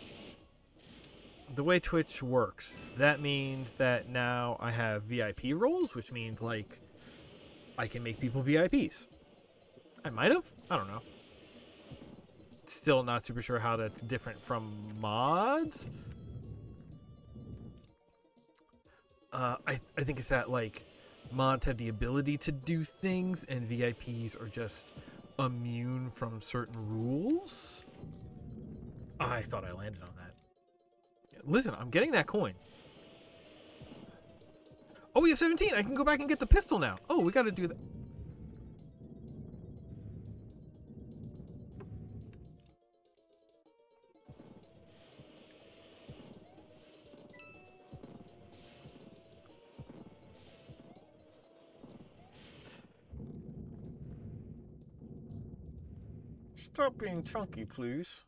[SPEAKER 1] The way Twitch works, that means that now I have VIP roles, which means, like, I can make people VIPs. I might have? I don't know. Still not super sure how that's different from mods. I think it's that, like, mods have the ability to do things, and VIPs are just immune from certain rules. I thought I landed on that. Listen, I'm getting that coin. Oh, we have 17. I can go back and get the pistol now. Oh, we got to do that. Stop being chunky, please.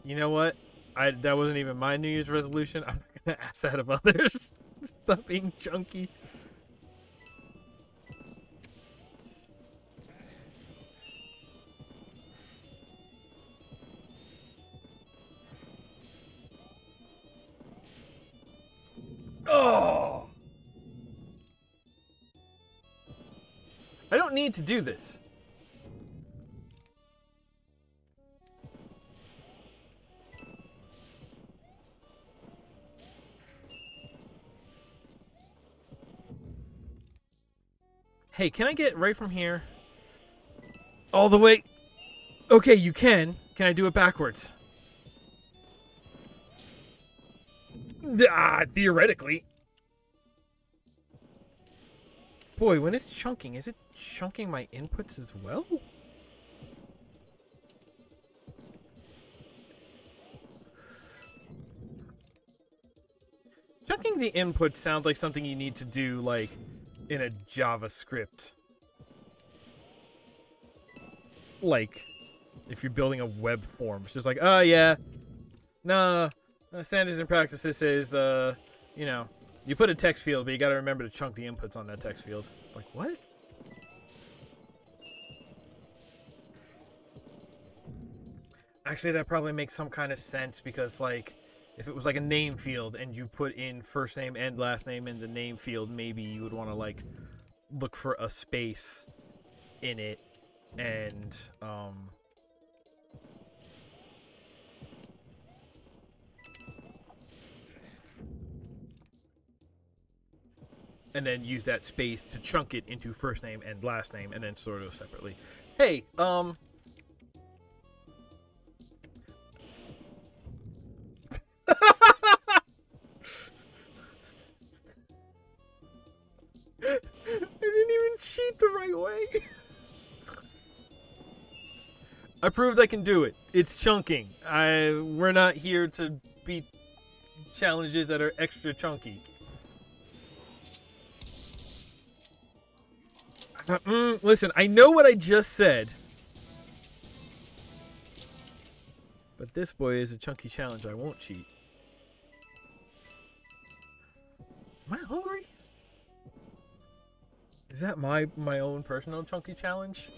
[SPEAKER 1] You know what? That wasn't even my New Year's resolution. I'm not gonna ask that of others. Stop being chunky. Oh! I don't need to do this. Hey, can I get right from here all the way? Okay, you can. Can I do it backwards? Theoretically. Boy, when it's chunking, is it chunking my inputs as well? Chunking the inputs sounds like something you need to do, like, in a JavaScript. Like, if you're building a web form. It's just like, oh, yeah. Nah, standards and practices is, you know, you put a text field, but you gotta remember to chunk the inputs on that text field. It's like, what? Actually, that probably makes some kind of sense because, like, if it was like a name field and you put in first name and last name in the name field, maybe you would want to, like, look for a space in it and, and then use that space to chunk it into first name and last name and then sort of separately. Hey, I didn't even cheat the right way. I proved I can do it. It's chunking. We're not here to beat challenges that are extra chunky. Listen, I know what I just said. But this boy is a chunky challenge I won't cheat. Am I hungry? Is that my own personal chunky challenge?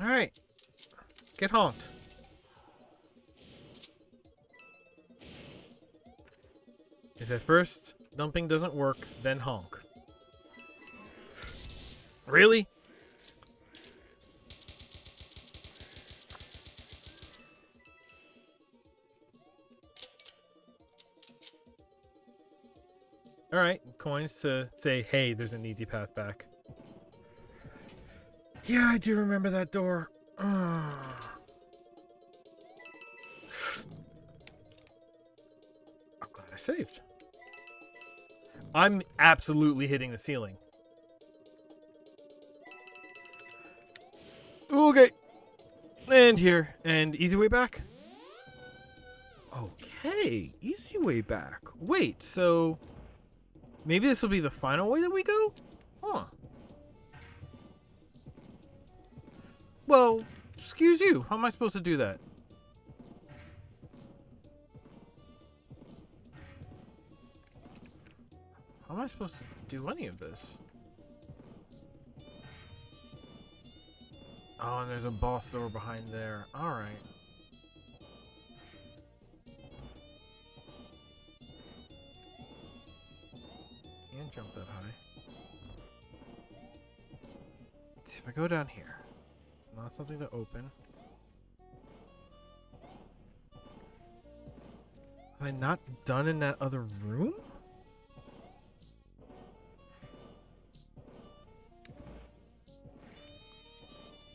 [SPEAKER 1] Alright. Get honked. If at first dumping doesn't work, then honk. Really? Alright, coins to say, hey, there's an easy path back. Yeah, I do remember that door. I'm glad I saved. I'm absolutely hitting the ceiling. Okay. And here. And easy way back? Okay. Easy way back. Wait, so... maybe this will be the final way that we go? Huh. Well, excuse you. How am I supposed to do that? How am I supposed to do any of this? Oh, and there's a boss door behind there. Alright. Can't jump that high. Let's see if I go down here. It's not something to open. Was I not done in that other room?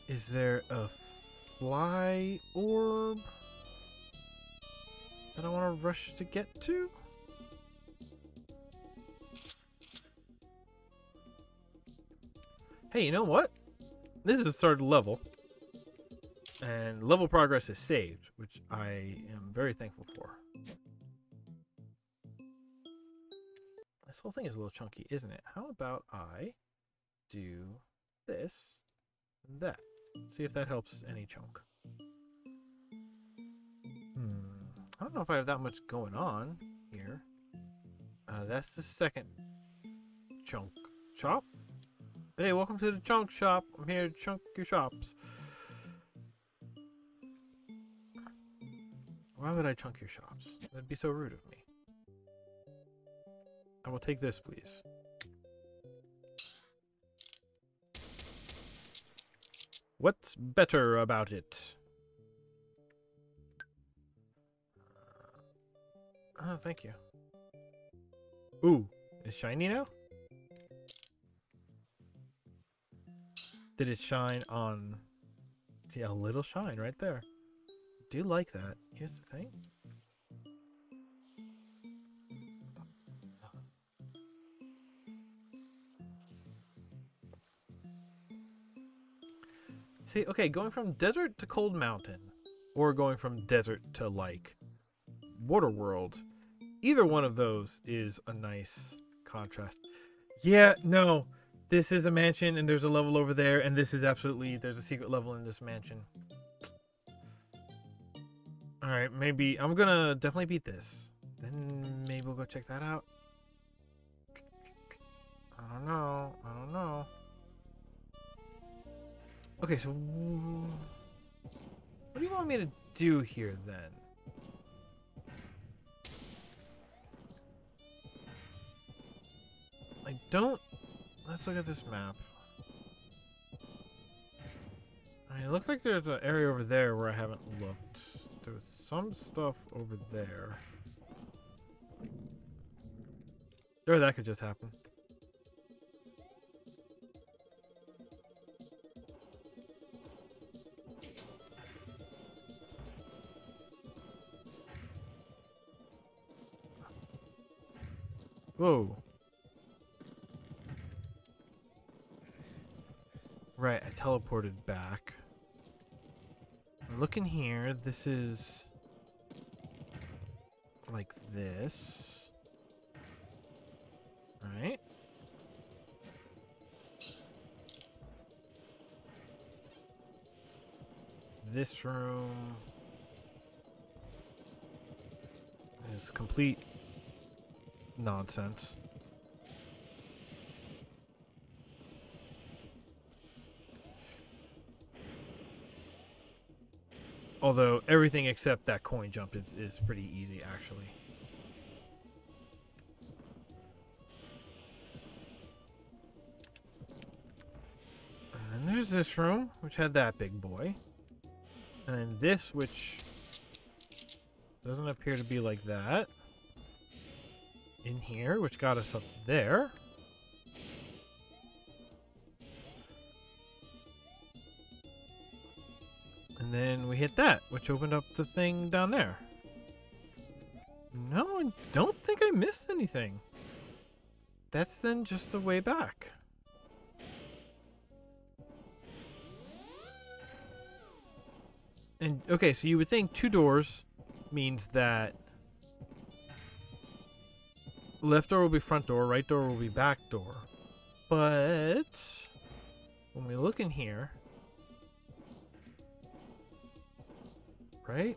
[SPEAKER 1] Is there a fly orb that I want to rush to get to? Hey, you know what? This is a started level. And level progress is saved, which I am very thankful for. This whole thing is a little chunky, isn't it? How about I do this and that? See if that helps any chunk. I don't know if I have that much going on here. That's the second chunk shop. Hey, welcome to the chunk shop. I'm here to chunk your shops. Why would I chunk your shops? That'd be so rude of me. I will take this, please. What's better about it? Oh, thank you. Ooh, it's shiny now? Did it shine on... See, a little shine right there. Do you like that? Here's the thing. See, okay, going from desert to cold mountain, or going from desert to, like, water world, either one of those is a nice contrast. Yeah, no, this is a mansion, and there's a level over there, and this is absolutely, there's a secret level in this mansion. Alright, maybe, I'm gonna definitely beat this. Then maybe we'll go check that out. I don't know, I don't know. Okay, so what do you want me to do here then? I don't... Let's look at this map. I mean, it looks like there's an area over there where I haven't looked. There's some stuff over there. Or that could just happen. Whoa. Right, I teleported back. Look in here. This is like this. Right? This room is complete nonsense. Although everything except that coin jump is pretty easy, actually. And then there's this room, which had that big boy. And then this, which doesn't appear to be like that. In here, which got us up there. And then we hit that, which opened up the thing down there. No, I don't think I missed anything. That's then just the way back. And, okay, so you would think 2 doors means that left door will be front door, right door will be back door. But when we look in here, right?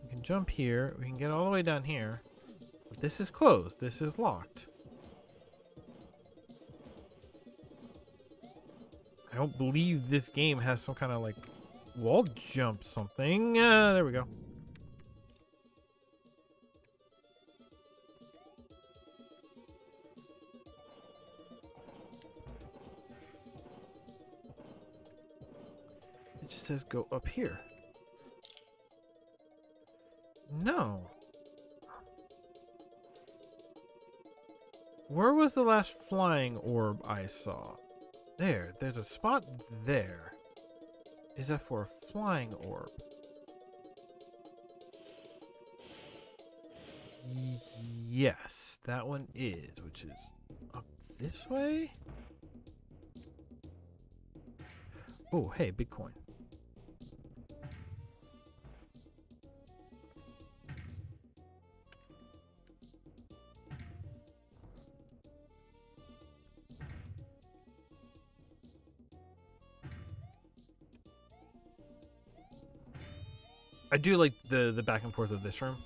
[SPEAKER 1] We can jump here. We can get all the way down here. But this is closed. This is locked. I don't believe this game has some kind of like wall jump something. There we go. It just says go up here. No. Where was the last flying orb I saw? There's a spot there. Is that for a flying orb? Yes, that one is, which is up this way? Oh, hey, big coin. I do like the back and forth of this room.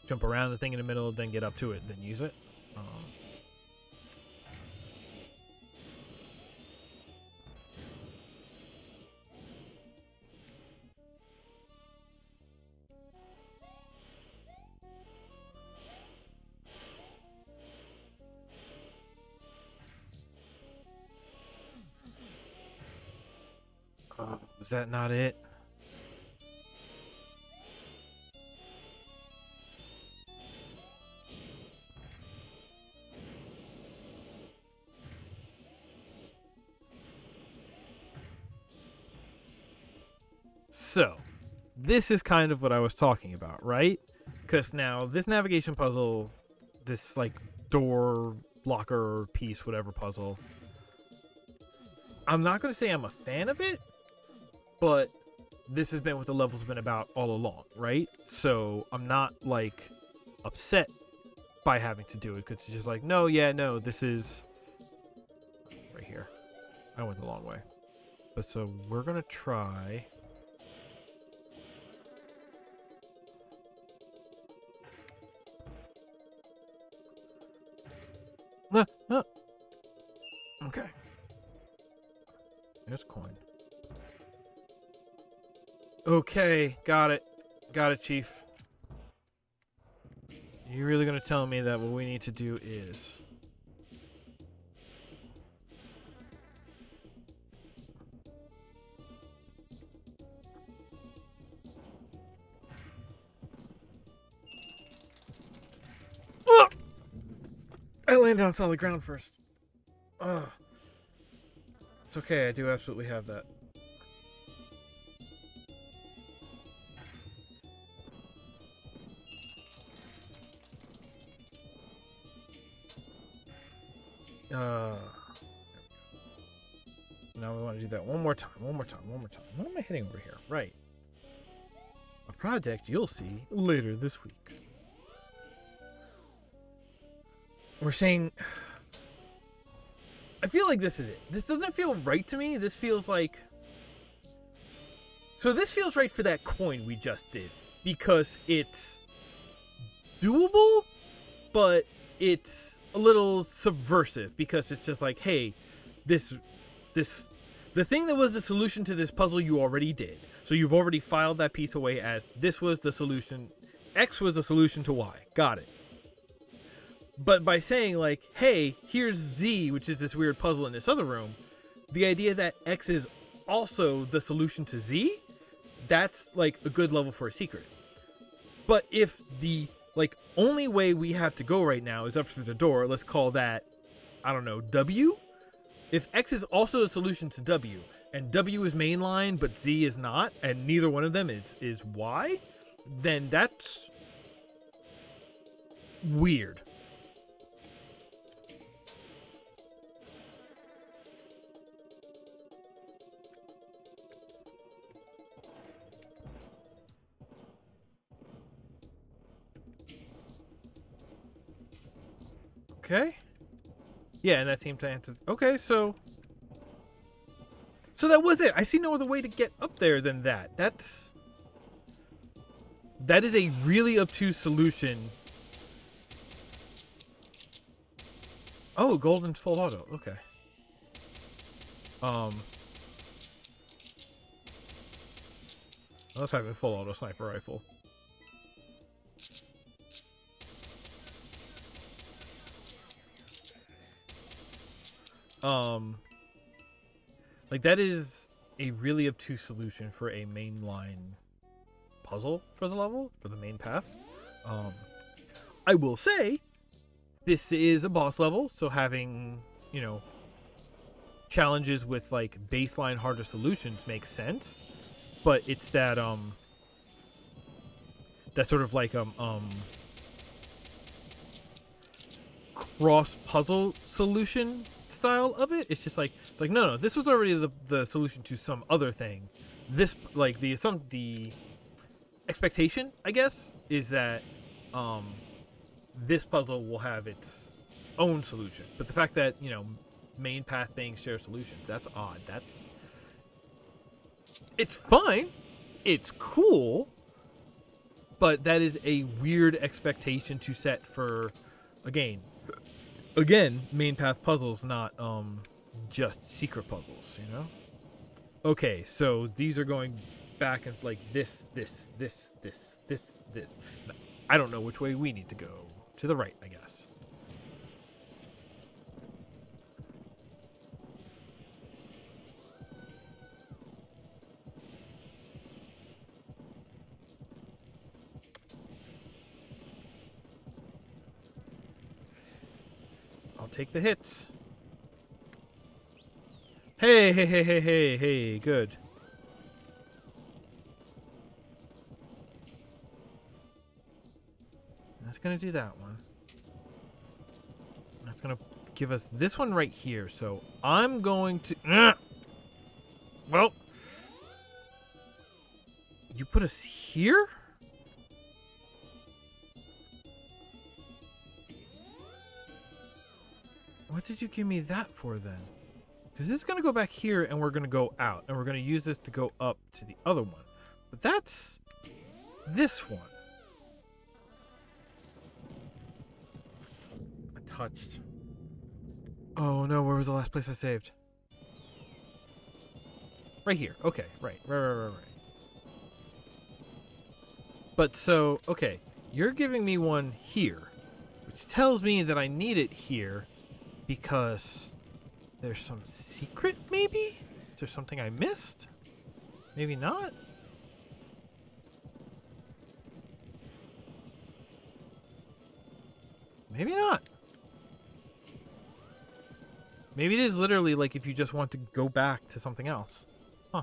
[SPEAKER 1] Jump around the thing in the middle, then get up to it, then use it. Was that not it? So, this is kind of what I was talking about, right? Because now this navigation puzzle, this like door blocker piece, whatever puzzle, I'm not going to say I'm a fan of it, but this has been what the level's been about all along, right? So I'm not like upset by having to do it because it's just like, no, yeah, no, this is right here. I went the long way. But so we're going to try. Okay. There's coin. Okay, got it. Got it, Chief. You're really going to tell me that what we need to do is... Oh! I landed on solid ground first. Ugh. It's okay, I do absolutely have that. Now we want to do that one more time. What am I hitting over here? Right. A project you'll see later this week. We're saying... I feel like this is it. This doesn't feel right to me. This feels like... So this feels right for that coin we just did. Because it's doable, but it's a little subversive. Because it's just like, hey, the thing that was the solution to this puzzle you already did. So you've already filed that piece away as this was the solution. X was the solution to Y. Got it. But by saying like, hey, here's Z, which is this weird puzzle in this other room, the idea that X is also the solution to Z, that's like a good level for a secret. But if the like only way we have to go right now is up through the door, let's call that, I don't know, W. If X is also the solution to W, and W is mainline but Z is not, and neither one of them is Y, then that's weird. Okay. Yeah, and that seemed to answer. Okay, so that was it. I see no other way to get up there than that. That is a really obtuse solution. Oh, golden's full auto. Okay. I love having a full auto sniper rifle. Like that is a really obtuse solution for a mainline puzzle for the level, for the main path. I will say this is a boss level, so having, you know, challenges with like baseline harder solutions makes sense, but it's that that sort of like cross puzzle solution style of it. It's just like, it's like, no, this was already the solution to some other thing. This, like, the expectation, I guess, is that this puzzle will have its own solution. But the fact that, you know, main path things share solutions, that's odd. It's fine. it's cool, but that is a weird expectation to set for again, main path puzzles, not just secret puzzles, you know? Okay, so these are going back and like this. I don't know which way we need to go. To the right, I guess. I'll take the hits. Hey, good. That's gonna do that one. That's gonna give us this one right here. So I'm going to... Well, you put us here? What did you give me that for then? Because this is going to go back here and we're going to go out. And we're going to use this to go up to the other one. But that's this one. I touched. Oh no, where was the last place I saved? Right here. Okay, right. But so, okay, you're giving me one here, which tells me that I need it here because there's some secret, maybe? Is there something I missed? Maybe not? Maybe not. Maybe it is literally like if you just want to go back to something else. Huh.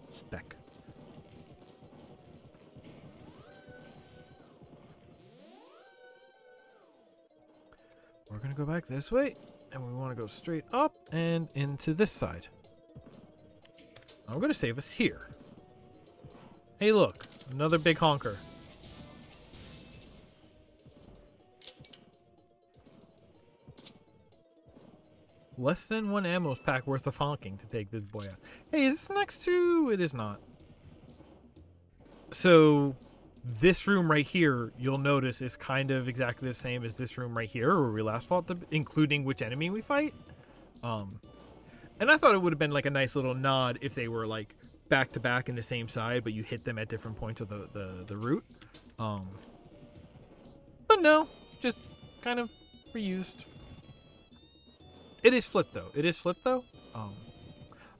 [SPEAKER 1] Spec. We're gonna go back this way, and we want to go straight up and into this side. I'm gonna save us here. Hey look, another big honker. Less than one ammo pack worth of honking to take this boy out. Hey, is this next to... It is not. So, this room right here, you'll notice, is kind of exactly the same as this room right here, where we last fought, including which enemy we fight. And I thought it would have been like a nice little nod if they were like back to back in the same side, but you hit them at different points of the route. But no, just kind of reused. It is flipped though. It is flipped though. I'm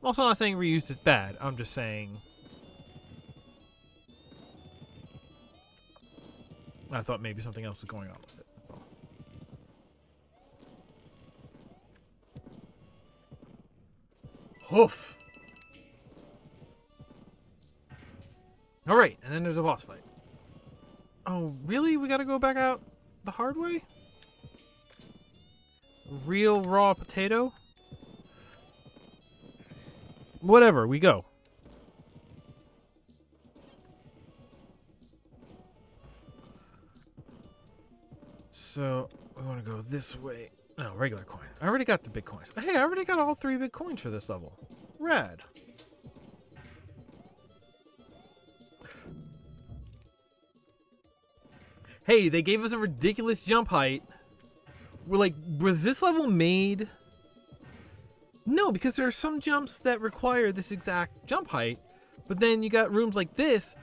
[SPEAKER 1] also not saying reused is bad. I'm just saying I thought maybe something else was going on with it. That's all. Hoof. All right, and then there's a boss fight. Oh, really? We got to go back out the hard way? Real raw potato? Whatever, we go. So, we want to go this way. No, regular coin. I already got the big coins. Hey, I already got all 3 big coins for this level. Rad. Hey, they gave us a ridiculous jump height. We're like, was this level made? No, because there are some jumps that require this exact jump height, but then you got rooms like this.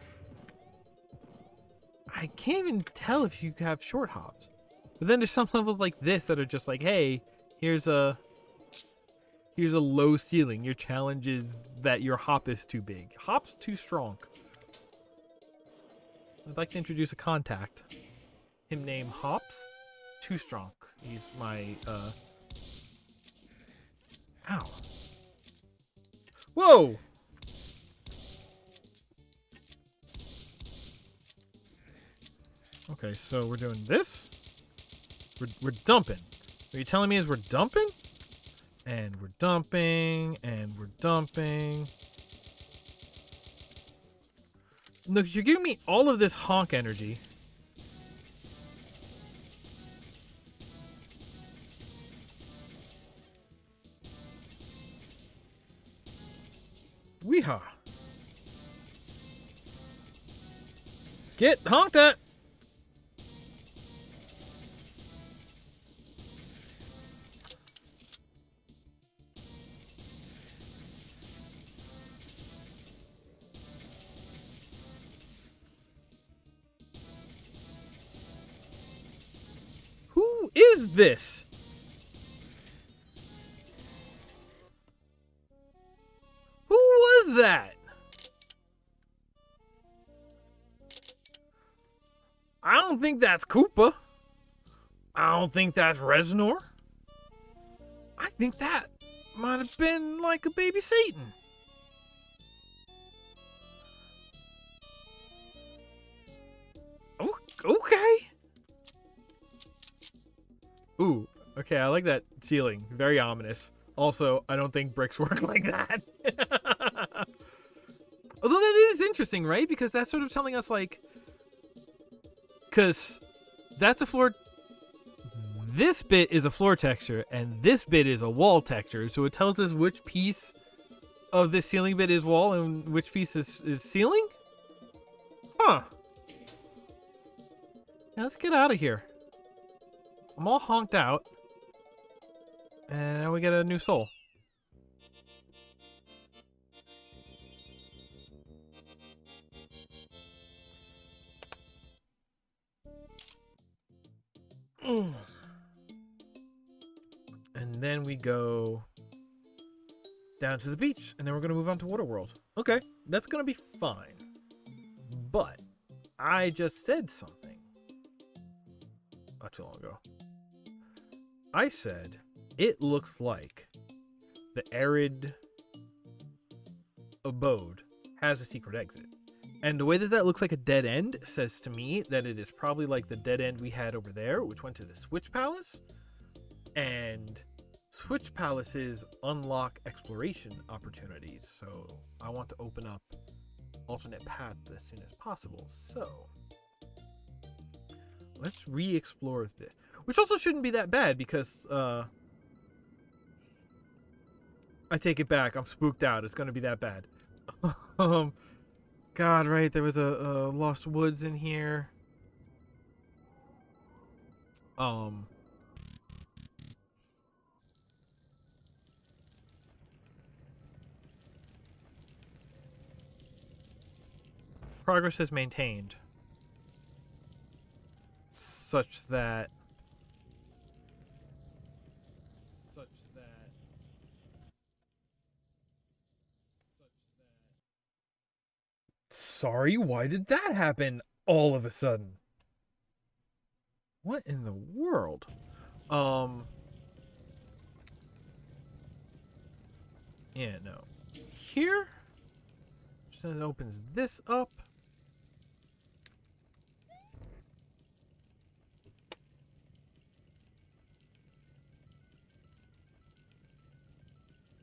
[SPEAKER 1] I can't even tell if you have short hops. But then there's some levels like this that are just like, hey, here's a low ceiling. Your challenge is that your hop is too big. Hop's too strong. I'd like to introduce a contact. Him named Hops. Too strong. He's my, Ow. Whoa! Okay, so we're doing this. We're dumping. What you're telling me is we're dumping? And we're dumping, and we're dumping. Look, you're giving me all of this honk energy. Weehaw. Get honked at. Who is this? Who was that? I don't think that's Koopa. I don't think that's Reznor. I think that might have been like a baby Satan. Okay. Ooh, okay, I like that ceiling. Very ominous. Also, I don't think bricks work like that. Although that is interesting, right? Because that's sort of telling us, like... Because that's a floor... This bit is a floor texture, and this bit is a wall texture. So it tells us which piece of this ceiling bit is wall and which piece is ceiling? Huh. Now let's get out of here. I'm all honked out. And now we get a new soul. And then we go down to the beach, and then we're going to move on to Waterworld. Okay, that's going to be fine. But I just said something not too long ago. I said it looks like the arid abode has a secret exit. And the way that that looks like a dead end says to me that it is probably like the dead end we had over there, which went to the Switch Palace. And Switch Palaces unlock exploration opportunities. So I want to open up alternate paths as soon as possible. So let's re-explore this. Which also shouldn't be that bad because I take it back. I'm spooked out. It's going to be that bad. God, right? There was a Lost Woods in here. Progress is maintained such that Sorry, why did that happen all of a sudden? What in the world? Yeah, no. Here? Just then it opens this up.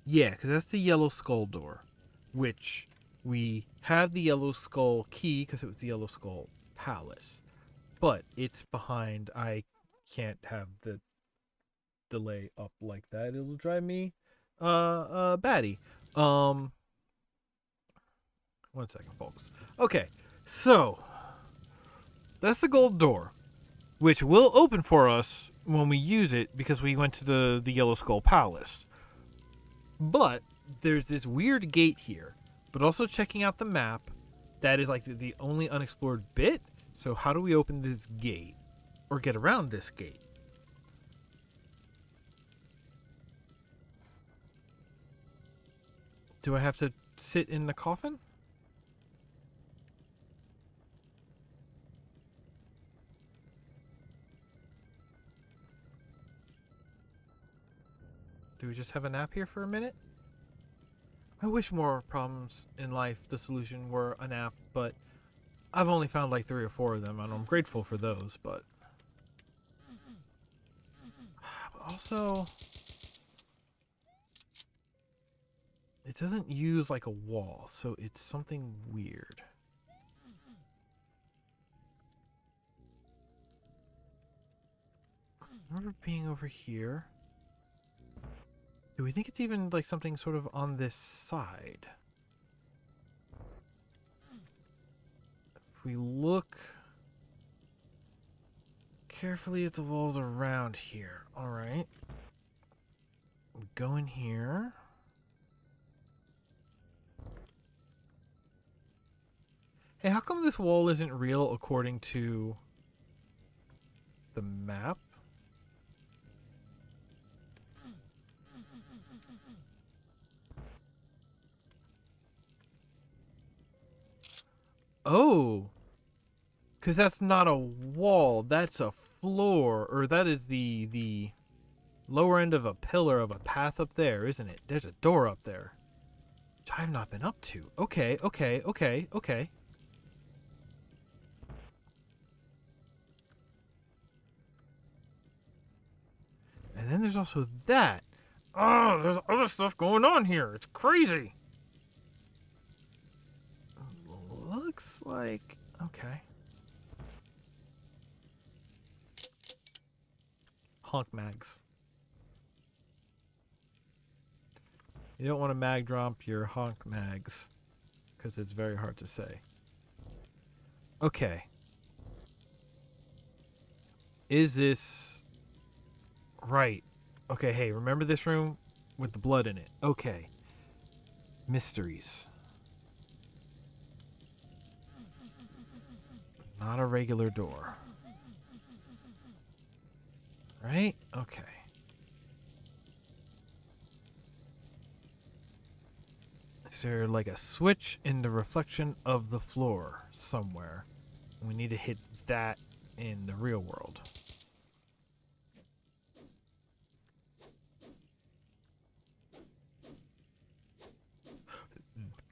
[SPEAKER 1] Yeah, because that's the Yellow Skull door, which we have the Yellow Skull key because it was the Yellow Skull Palace. But it's behind. I can't have the delay up like that. It'll drive me batty. 1 second, folks. Okay, so that's the gold door, which will open for us when we use it because we went to the Yellow Skull Palace. But there's this weird gate here. But also checking out the map, that is like the only unexplored bit. So how do we open this gate? Or get around this gate? Do I have to sit in the coffin? Do we just have a nap here for a minute? I wish more problems in life the solution were a nap, but I've only found like 3 or 4 of them, and I'm grateful for those, but also it doesn't use like a wall, so it's something weird. I remember being over here. Do we think it's even like something sort of on this side? if we look carefully at the walls around here. Alright. We go in here. Hey, how come this wall isn't real according to the map? Oh! Because that's not a wall, that's a floor. Or that is the lower end of a pillar of a path up there, isn't it? There's a door up there, which I have not been up to. Okay, okay, okay, okay. And then there's also that. Oh, there's other stuff going on here. It's crazy. Looks like... Okay. Honk mags. You don't want to mag drop your honk mags, because it's very hard to say. Okay. Is this... Right. Okay, hey, remember this room with the blood in it? Okay. Mysteries. Not a regular door. Right? Okay. Is there like a switch in the reflection of the floor somewhere? We need to hit that in the real world.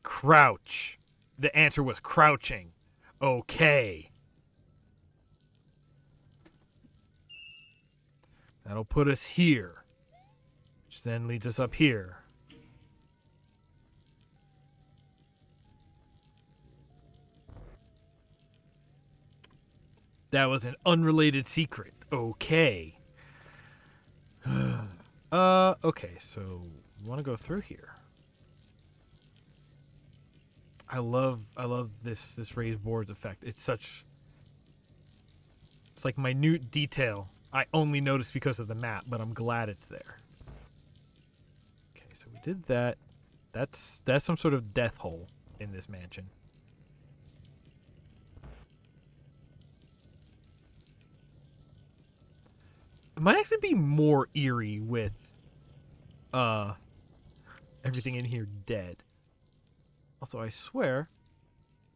[SPEAKER 1] Crouch. The answer was crouching. Okay. That'll put us here, which then leads us up here. That was an unrelated secret. Okay. Okay, so we want to go through here. I love this raised boards effect. It's like minute detail. I only noticed because of the map, but I'm glad it's there. Okay, so we did that. That's some sort of death hole in this mansion. It might actually be more eerie with everything in here dead. Also, I swear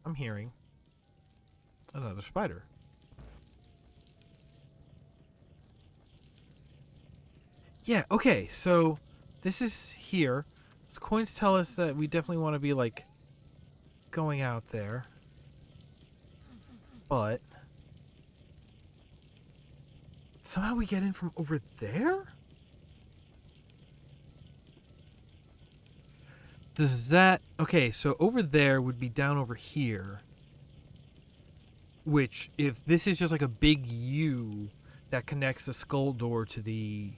[SPEAKER 1] I'm hearing another spider. Yeah, okay, so this is here. Those coins tell us that we definitely want to be, like, going out there. But somehow we get in from over there? Does that... Okay, so over there would be down over here. Which, if this is just like a big U that connects the skull door to the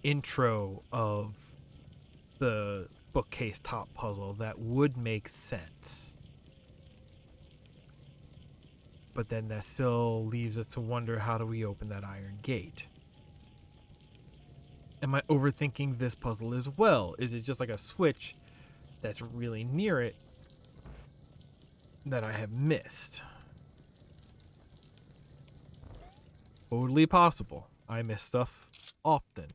[SPEAKER 1] intro of the bookcase top puzzle, that would make sense. But then that still leaves us to wonder, how do we open that iron gate? Am I overthinking this puzzle as well? Is it just like a switch that's really near it that I have missed? Totally possible. I miss stuff often.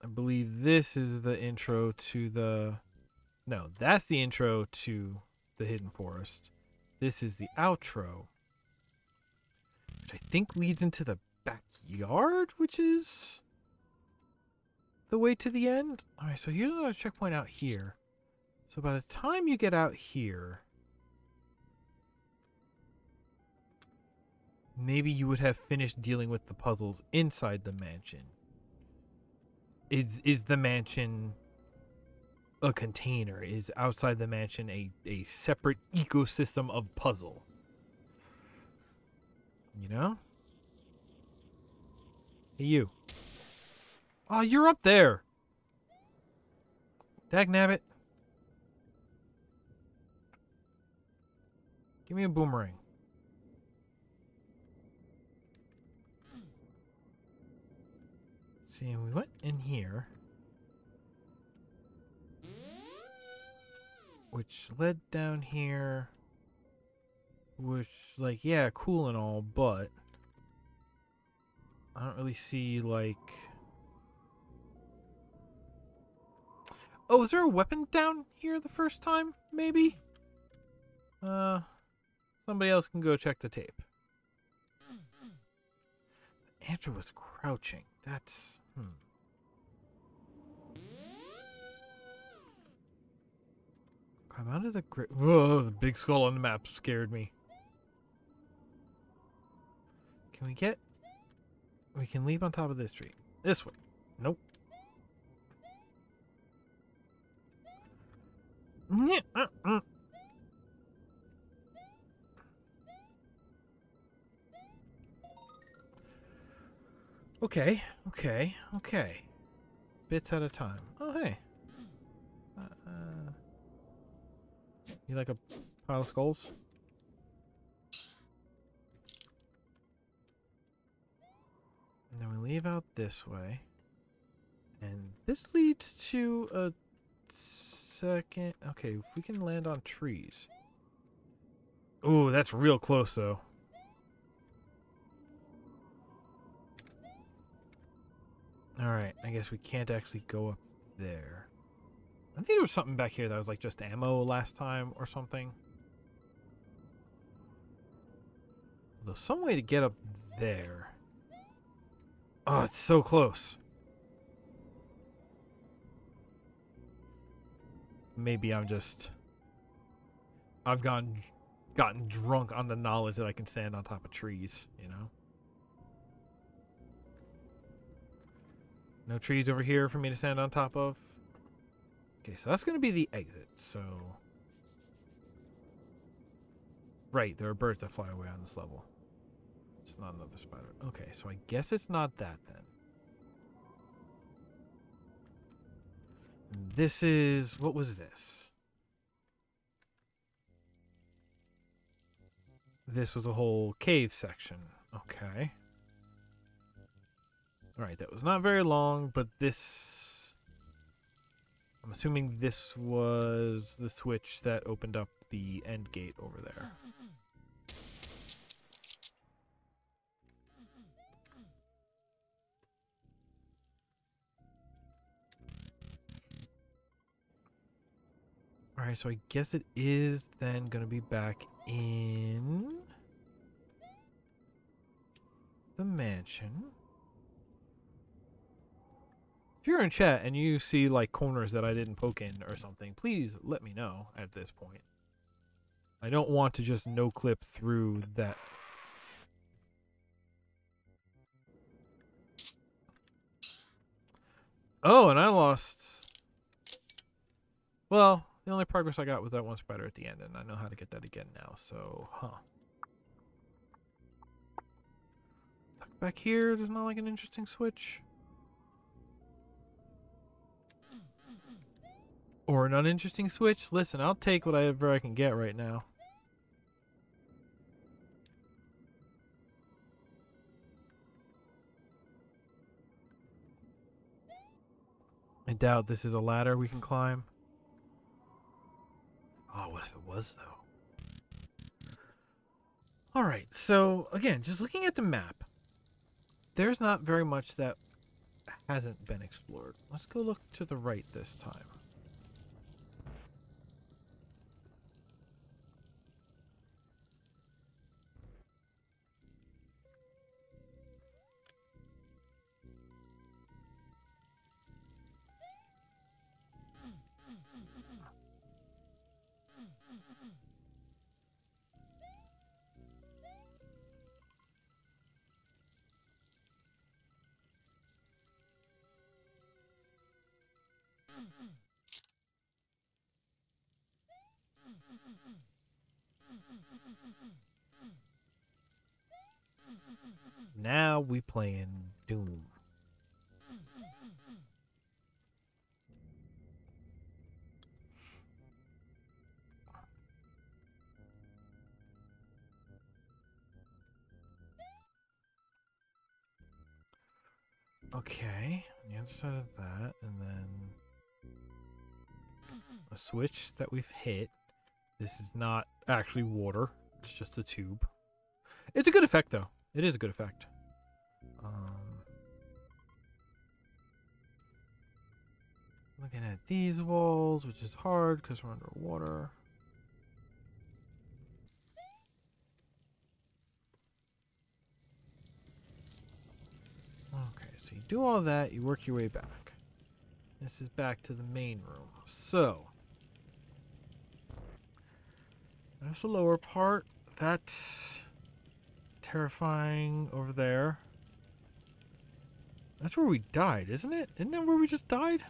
[SPEAKER 1] I believe this is the intro to the... No, that's the intro to the Hidden Forest. This is the outro, which I think leads into the backyard, which is the way to the end. Alright, so here's another checkpoint out here. So by the time you get out here, maybe you would have finished dealing with the puzzles inside the mansion. Is the mansion a container? Is outside the mansion a separate ecosystem of puzzle? You know? Hey, you. Oh, you're up there. Dagnabbit. Give me a boomerang. See, we went in here, which led down here, which, like, yeah, cool and all, but I don't really see, like... Oh, is there a weapon down here the first time, maybe? Somebody else can go check the tape. Andrew was crouching. That's... Climb out of the grave. Whoa, the big skull on the map scared me. Can we get... We can leap on top of this tree. This way. Nope. Okay, okay, okay. Bits at a time. Oh, hey. You like a pile of skulls? And then we leave out this way. And this leads to a second... Okay, if we can land on trees. Ooh, that's real close, though. Alright, I guess we can't actually go up there. I think there was something back here that was like just ammo last time or something. There's some way to get up there. Oh, it's so close. Maybe I'm just... I've gotten drunk on the knowledge that I can stand on top of trees, you know? No trees over here for me to stand on top of. Okay, so that's going to be the exit, so... Right, there are birds that fly away on this level. It's not another spider. Okay, so I guess it's not that then. This is... What was this? This was a whole cave section. Okay. Alright, that was not very long, but this... I'm assuming this was the switch that opened up the end gate over there. Alright, so I guess it is then going to be back in the mansion. If you're in chat and you see like corners that I didn't poke in or something, please let me know at this point. I don't want to just no-clip through that. Oh, and I lost... Well, the only progress I got was that one spider at the end, and I know how to get that again now, so, Back here, there's not like an interesting switch. Or an uninteresting switch? Listen, I'll take whatever I can get right now. I doubt this is a ladder we can climb. Oh, what if it was, though? Alright, so, again, just looking at the map, there's not very much that hasn't been explored. Let's go look to the right this time. Now we playing Doom. Okay, on the other side of that, and then a switch that we've hit. This is not actually water. It's just a tube. It's a good effect, though. It is a good effect. Looking at these walls, which is hard because we're underwater. Okay, so you do all that, you work your way back. This is back to the main room. So, there's the lower part. That's terrifying over there. That's where we died, isn't it? Isn't that where we just died?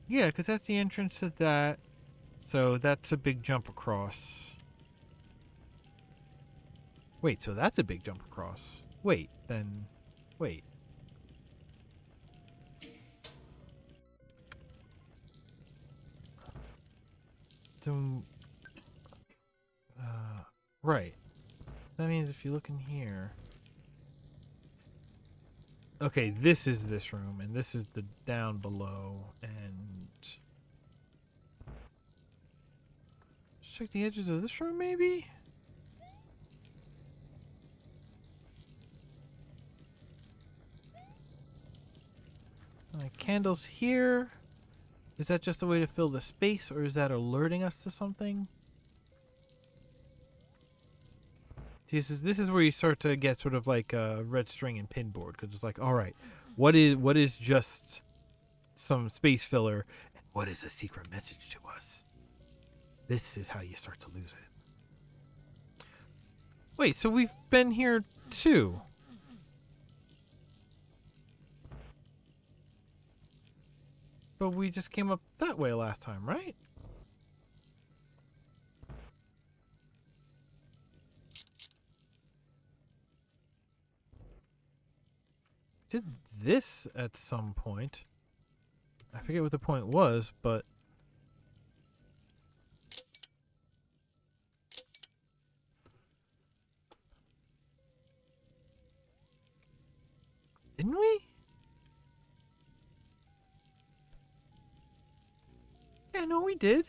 [SPEAKER 1] Yeah, because that's the entrance to that. So that's a big jump across. Wait, so that's a big jump across. Wait, then... Wait. So... right. That means if you look in here... Okay, this is this room, and this is the down below, and... Let's check the edges of this room, maybe? Candles here. Is that just a way to fill the space, or is that alerting us to something? This is where you start to get sort of like a red string and pinboard, because it's like, all right, what is just some space filler, and what is a secret message to us? This is how you start to lose it. Wait, so we've been here too. But we just came up that way last time, right? Did this at some point. I forget what the point was, but... Didn't we? Yeah, no, we did.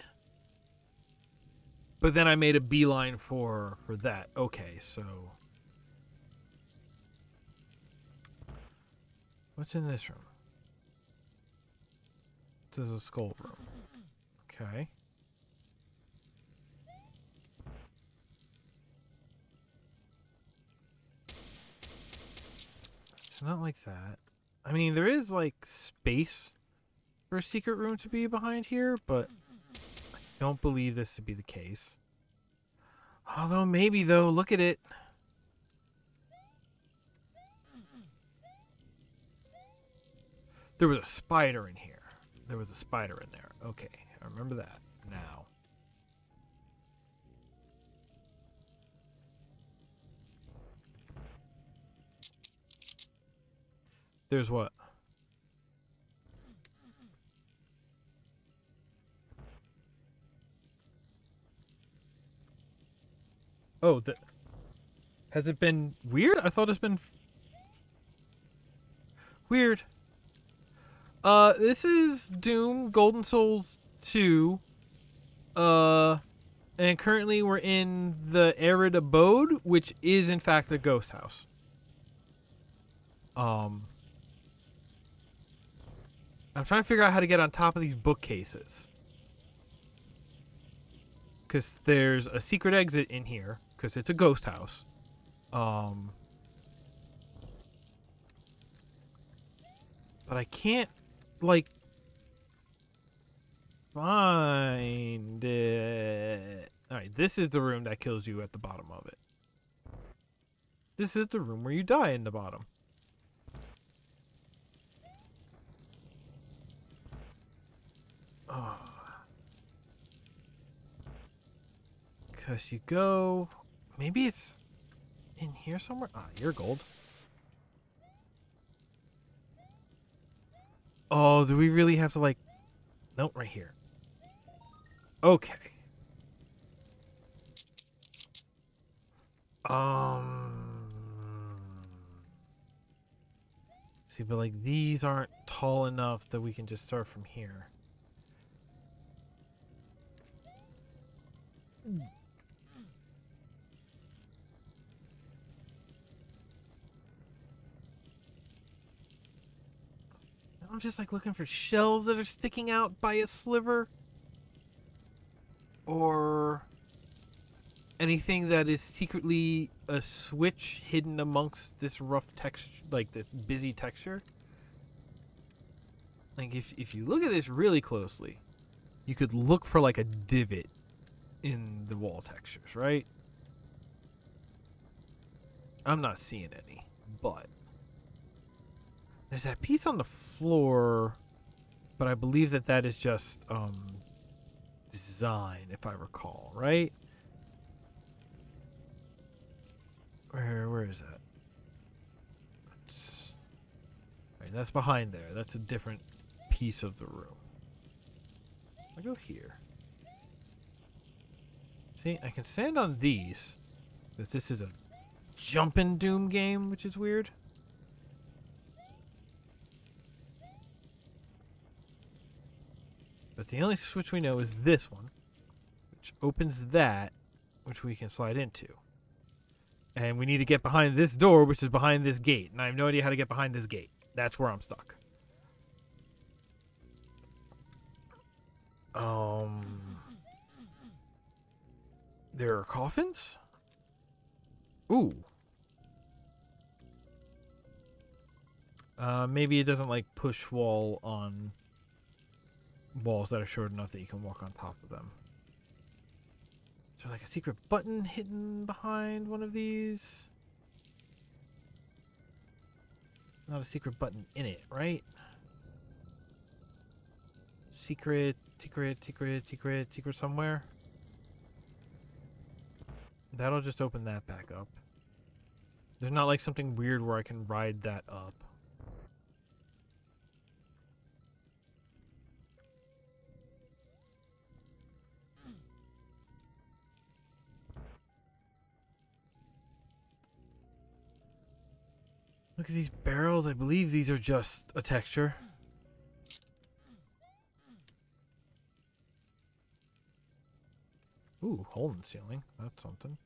[SPEAKER 1] But then I made a beeline for that. Okay, so... What's in this room? This is a skull room. Okay. It's not like that. I mean, there is, like, space for a secret room to be behind here, but I don't believe this to be the case. Although, maybe, though. Look at it. There was a spider in here. There was a spider in there. Okay, I remember that now. There's what? Oh, has it been weird? I thought it's been weird. This is Doom Golden Souls 2. And currently we're in the Arid Abode, which is in fact a ghost house. I'm trying to figure out how to get on top of these bookcases. Because there's a secret exit in here, because it's a ghost house. But I can't, like, find it. Alright, this is the room that kills you at the bottom of it. This is the room where you die in the bottom. Oh. Because you go... Maybe it's in here somewhere? Ah, you're gold. Oh, do we really have to, like... Nope, right here. Okay. See, but like these aren't tall enough that we can just start from here. I'm just like looking for shelves that are sticking out by a sliver. Or anything that is secretly a switch hidden amongst this rough texture, like this busy texture. Like if you look at this really closely, you could look for like a divot in the wall textures, right? I'm not seeing any, but there's that piece on the floor, but I believe that is just design, if I recall, right? Where is that? Right, that's behind there. That's a different piece of the room. I go here. See, I can stand on these, but this is a jumping Doom game, which is weird. But the only switch we know is this one, which opens that, which we can slide into. And we need to get behind this door, which is behind this gate. And I have no idea how to get behind this gate. That's where I'm stuck. There are coffins? Ooh. Maybe it doesn't like push wall on walls that are short enough that you can walk on top of them. Is there like a secret button hidden behind one of these? Not a secret button in it, right? Secret somewhere. That'll just open that back up. There's not like something weird where I can ride that up. Look at these barrels. I believe these are just a texture. Ooh, hole in the ceiling. That's something.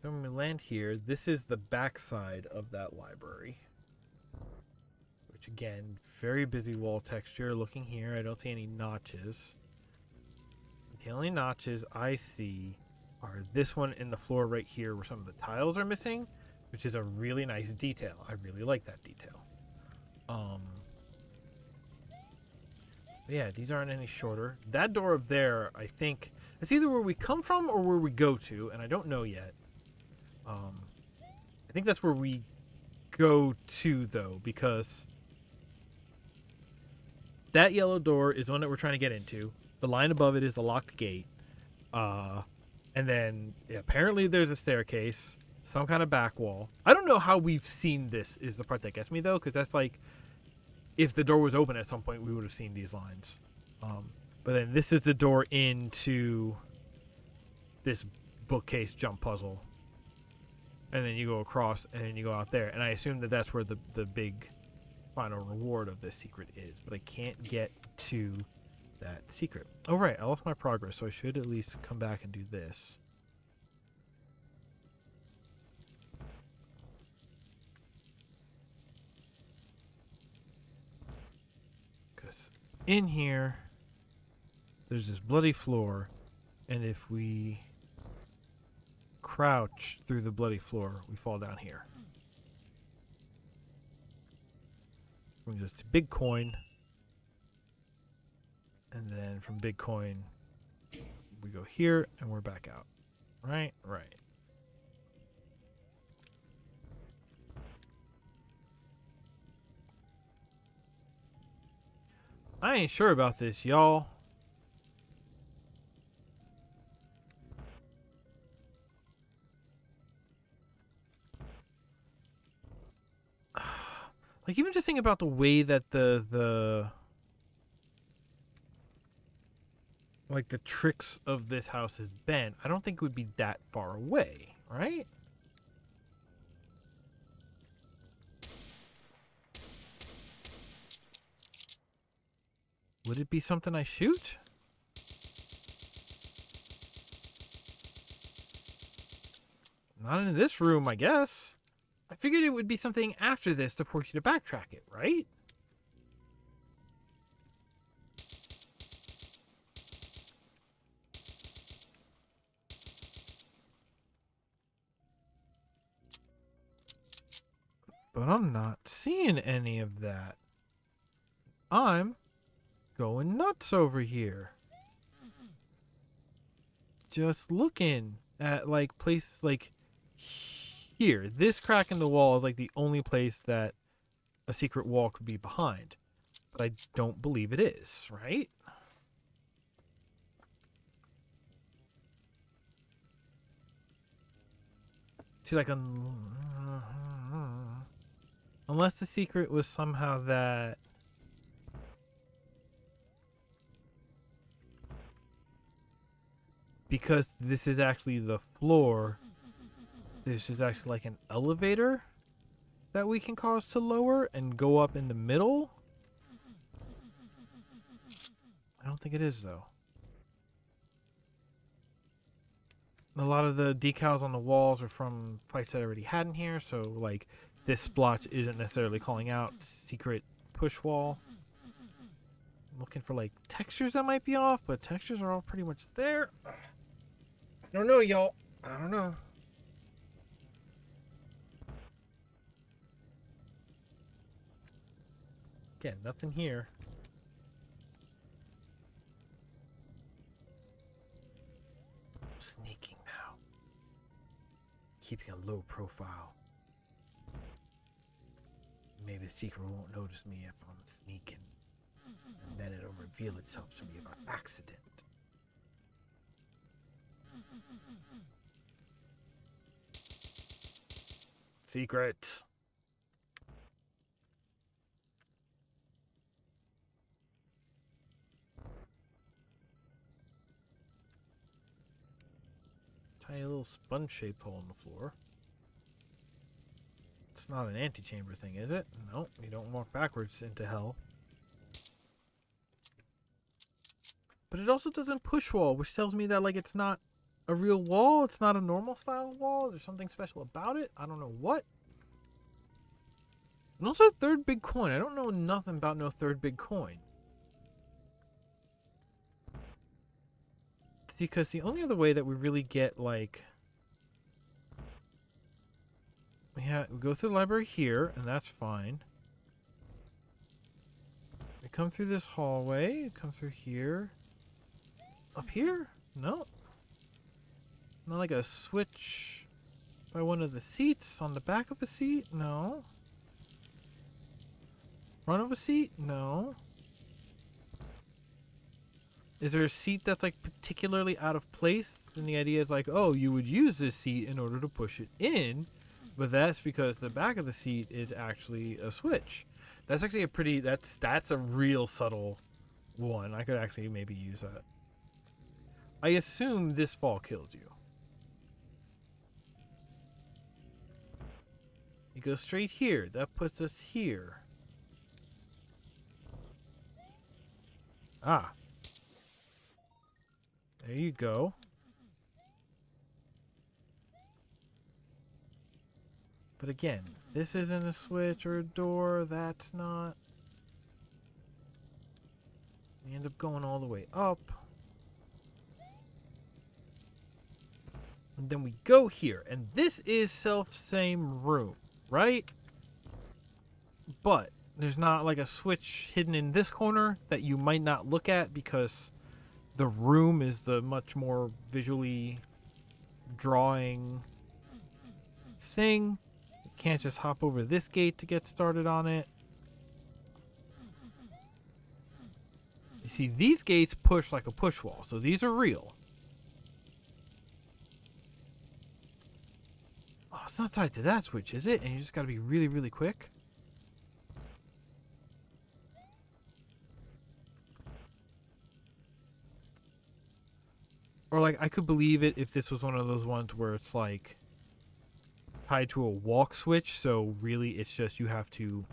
[SPEAKER 1] Then when we land here, this is the backside of that library. Which again, very busy wall texture. Looking here, I don't see any notches. The only notches I see are this one in the floor right here where some of the tiles are missing, which is a really nice detail. I really like that detail. Yeah, these aren't any shorter. That door up there, I think, it's either where we come from or where we go to, and I don't know yet. I think that's where we go to, though, because that yellow door is one that we're trying to get into. The line above it is a locked gate. And then apparently there's a staircase, some kind of back wall. I don't know how we've seen this is the part that gets me, though, because that's like, if the door was open at some point, we would have seen these lines. But then this is the door into this bookcase jump puzzle. And then you go across, and then you go out there. And I assume that that's where the big final reward of this secret is. But I can't get to that secret. Oh, right. I lost my progress, so I should at least come back and do this. Because in here, there's this bloody floor. And if we crouch through the bloody floor, we fall down here. Brings us to big coin. And then from big coin, we go here and we're back out. Right? Right. I ain't sure about this, y'all. Like, even just think about the way that the like the tricks of this house has been. I don't think it would be that far away, right? Would it be something I shoot? Not in this room, I guess. I figured it would be something after this to force you to backtrack it, right? But I'm not seeing any of that. I'm going nuts over here. Just looking at like place like here. This crack in the wall is like the only place that a secret wall could be behind. But I don't believe it is, right? See, like, unless the secret was somehow that... Because this is actually the floor, this is actually like an elevator that we can cause to lower and go up in the middle. I don't think it is, though. A lot of the decals on the walls are from fights that I already had in here, so like this splotch isn't necessarily calling out secret push wall. I'm looking for like textures that might be off, but textures are all pretty much there. I don't know, y'all. I don't know. Again, nothing here. I'm sneaking now. Keeping a low profile. Maybe the secret won't notice me if I'm sneaking. And then it'll reveal itself to me by accident. Secrets. Tiny little sponge-shaped hole in the floor. It's not an antechamber thing, is it? No, you don't walk backwards into hell. But it also doesn't push wall, which tells me that like it's not a real wall. It's not a normal style wall. There's something special about it. I don't know what. And also third big coin. I don't know nothing about no third big coin. It's because the only other way that we really get like... We go through the library here, and that's fine. We come through this hallway. Come through here. Up here? No. Not like a switch by one of the seats on the back of a seat? No. Front of a seat? No. Is there a seat that's like particularly out of place? Then the idea is like, oh, you would use this seat in order to push it in, but that's because the back of the seat is actually a switch. That's actually a pretty, that's a real subtle one. I could actually maybe use that. I assume this fall killed you. You go straight here. That puts us here. Ah. There you go. But again, this isn't a switch or a door. That's not. We end up going all the way up. And then we go here. And this is self-same room, right? But there's not like a switch hidden in this corner that you might not look at because the room is the much more visually drawing thing. You can't just hop over this gate to get started on it. You see, these gates push like a push wall, so these are real. Oh, it's not tied to that switch, is it? And you just gotta be really, really quick. Or like I could believe it if this was one of those ones where it's like tied to a walk switch, so really it's just you have to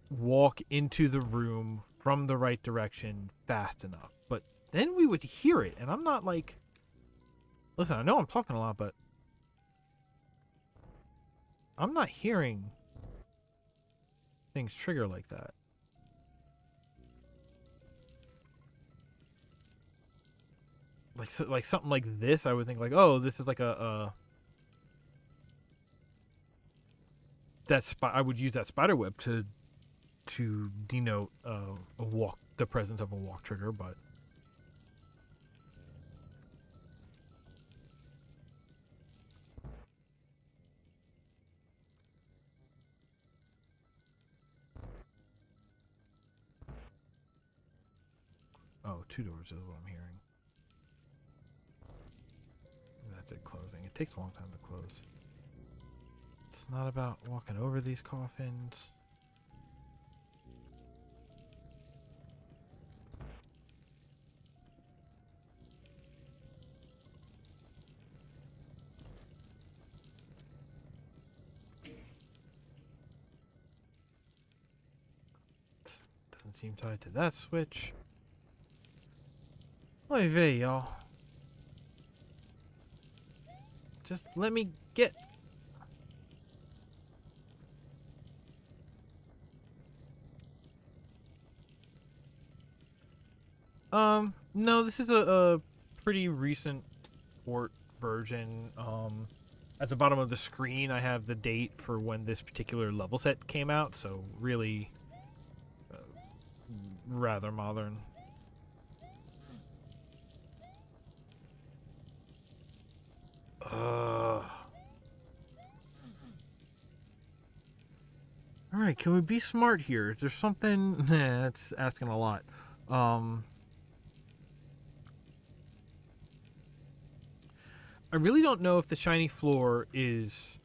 [SPEAKER 1] walk into the room from the right direction fast enough. But then we would hear it, and I'm not like, listen, I know I'm talking a lot, but I'm not hearing things trigger like that. Like so, like something like this, I would think like, oh, this is like a I would use that spider web to denote the presence of a walk trigger, but oh, 2 doors is what I'm hearing. That's it closing. It takes a long time to close. It's not about walking over these coffins. Doesn't seem tied to that switch. Oy vey, y'all. Just let me get... No, this is a pretty recent port version. At the bottom of the screen, I have the date for when this particular level set came out, so really rather modern. Alright, can we be smart here? There's something... Nah, that's asking a lot. I really don't know if the shiny floor is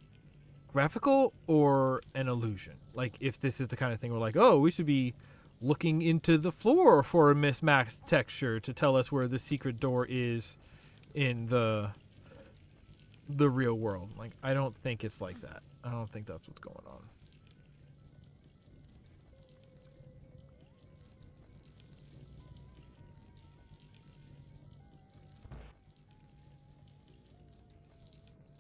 [SPEAKER 1] graphical or an illusion. Like, if this is the kind of thing where like, oh, we should be looking into the floor for a mismatched texture to tell us where the secret door is in the real world. Like, I don't think it's like that. I don't think that's what's going on.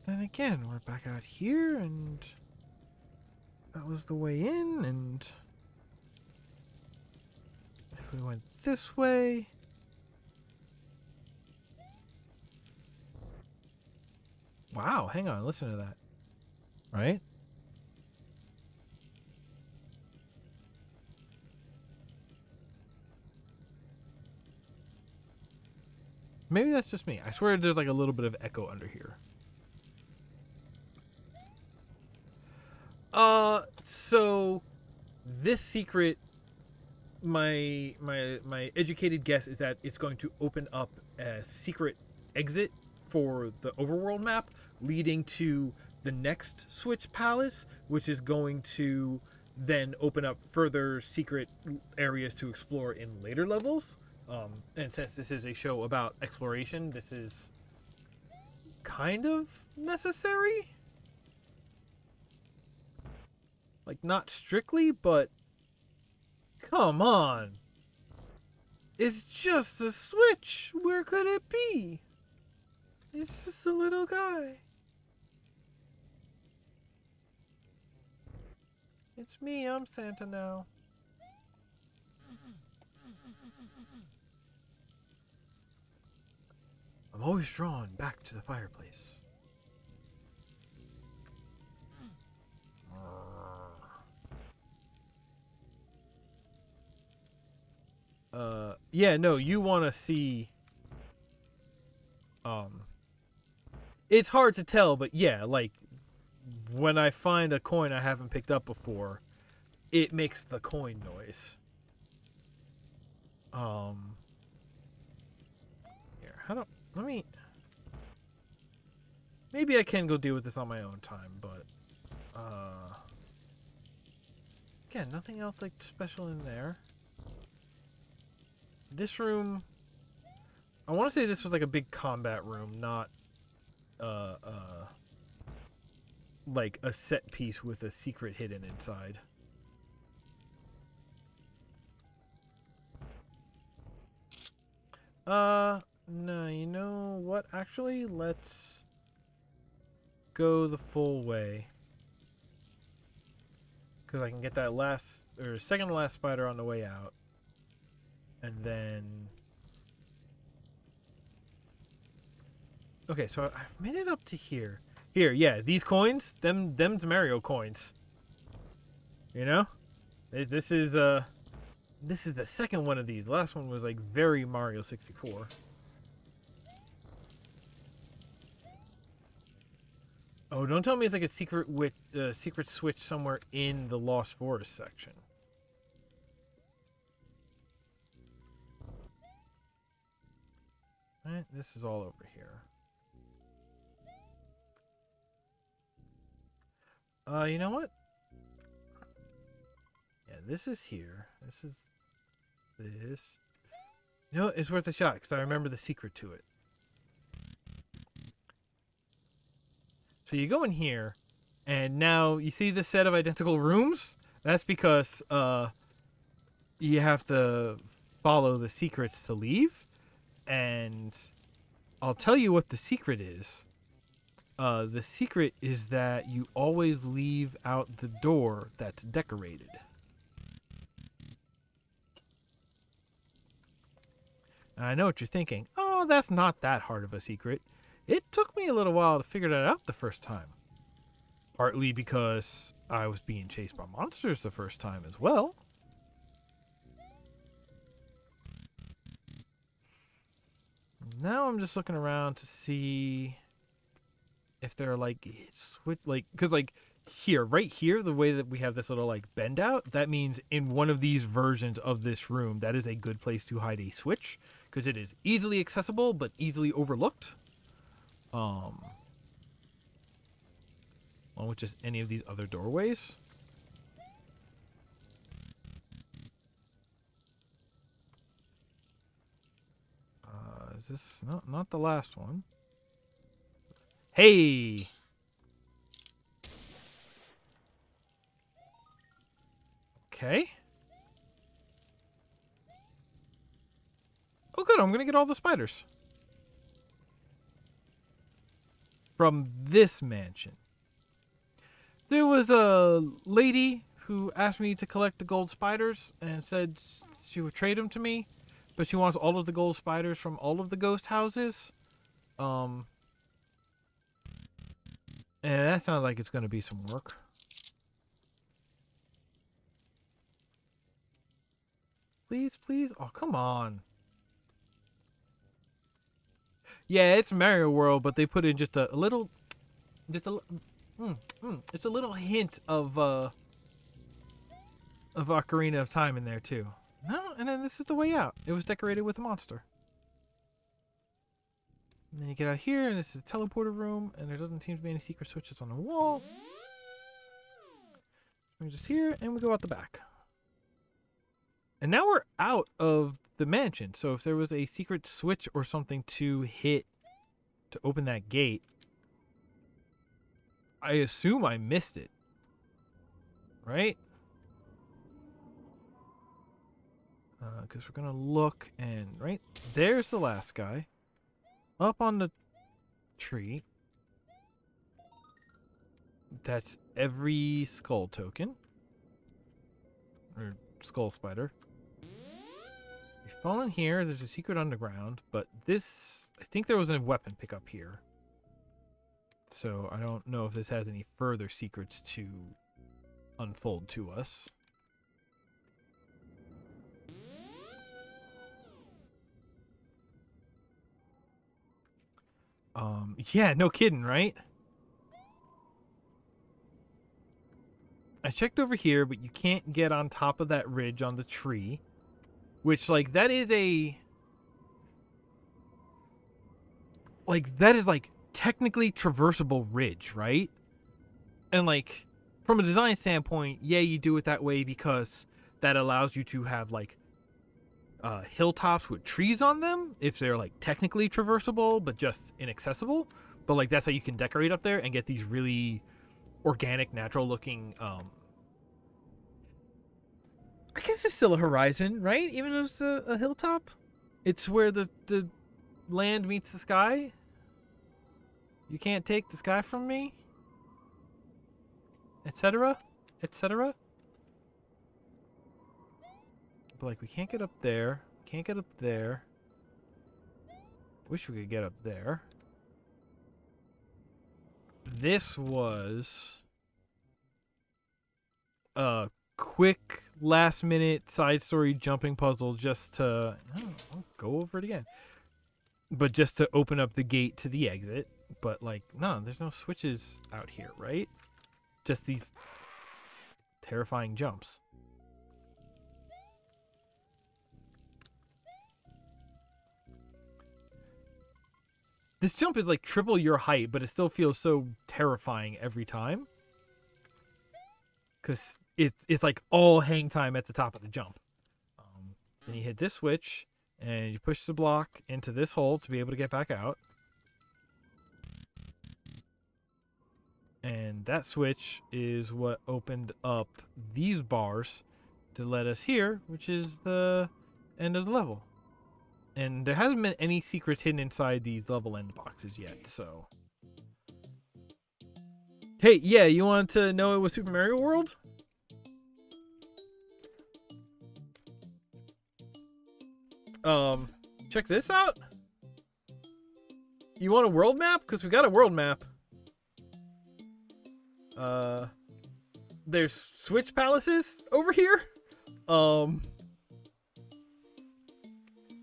[SPEAKER 1] Then again, we're back out here, and that was the way in, and if we went this way... Wow, hang on, listen to that. Right? Maybe that's just me. I swear there's like a little bit of echo under here. So this secret, my educated guess is that it's going to open up a secret exit for the overworld map leading to the next Switch Palace, which is going to then open up further secret areas to explore in later levels. And since this is a show about exploration, this is kind of necessary. Like, not strictly, but come on. It's just a switch. Where could it be? It's just a little guy. It's me, I'm Santa now. I'm always drawn back to the fireplace. Yeah, no, you want to see... It's hard to tell, but yeah, like, when I find a coin I haven't picked up before, it makes the coin noise. Here, how do... Let me... Maybe I can go deal with this on my own time, but... Again, nothing else, like, special in there. This room... I want to say this was like a big combat room, not uh uh like a set piece with a secret hidden inside. No, you know what? Actually, let's go the full way. Because I can get that last, or second to last spider on the way out. And then... Okay, so I've made it up to here. Here, yeah, these coins, them's Mario coins. You know? This is the second one of these. The last one was like very Mario 64. Oh, don't tell me it's like a secret switch somewhere in the Lost Forest section. Right, this is all over here. You know what? Yeah, this is here. This is this. You know, it's worth a shot because I remember the secret to it. So you go in here, and now you see this set of identical rooms? That's because you have to follow the secrets to leave. And I'll tell you what the secret is. The secret is that you always leave out the door that's decorated. And I know what you're thinking. Oh, that's not that hard of a secret. It took me a little while to figure that out the first time. Partly because I was being chased by monsters the first time as well. Now I'm just looking around to see if there are like switch, like, because like here, right here, the way that we have this little like bend out, that means in one of these versions of this room, that is a good place to hide a switch because it is easily accessible but easily overlooked. Along with just any of these other doorways. Is this not the last one? Hey! Okay. Oh good, I'm gonna get all the spiders. From this mansion. There was a lady who asked me to collect the gold spiders and said she would trade them to me, but she wants all of the gold spiders from all of the ghost houses. And that sounds like it's going to be some work. Please, please. Oh, come on. Yeah, it's Mario World, but they put in just a little, it's a little hint of Ocarina of Time in there too. No, and then this is the way out. It was decorated with a monster. And then you get out here, and this is a teleporter room, and there doesn't seem to be any secret switches on the wall. We're just here, and we go out the back. And now we're out of the mansion. So if there was a secret switch or something to hit to open that gate, I assume I missed it. Right? Because we're going to look, and right there's the last guy. Up on the tree. That's every skull token. Or skull spider. We fall in here. There's a secret underground. But this... I think there was a weapon pickup here. So I don't know if this has any further secrets to unfold to us. Yeah, no kidding, right? I checked over here, but you can't get on top of that ridge on the tree. Which, like, that is a... Like, that is, like, technically traversable ridge, right? And, like, from a design standpoint, yeah, you do it that way because that allows you to have, like, hilltops with trees on them if they're like technically traversable but just inaccessible. But like that's how you can decorate up there and get these really organic, natural looking. I guess it's still a horizon, right? Even though it's a hilltop, it's where the land meets the sky. You can't take the sky from me, etc., etc. But like we can't get up there. Can't get up there. Wish we could get up there. This was a quick last minute side story jumping puzzle just to I'll go over it again. But just to open up the gate to the exit. But like, no, there's no switches out here, right? Just these terrifying jumps. This jump is like triple your height, but it still feels so terrifying every time. Because it's like all hang time at the top of the jump. Then you hit this switch, and you push the block into this hole to be able to get back out. And that switch is what opened up these bars to let us here, which is the end of the level. And there hasn't been any secrets hidden inside these level end boxes yet, so. Hey, yeah, you want to know it was Super Mario World? Check this out. You want a world map? Because we got a world map. There's Switch Palaces over here. You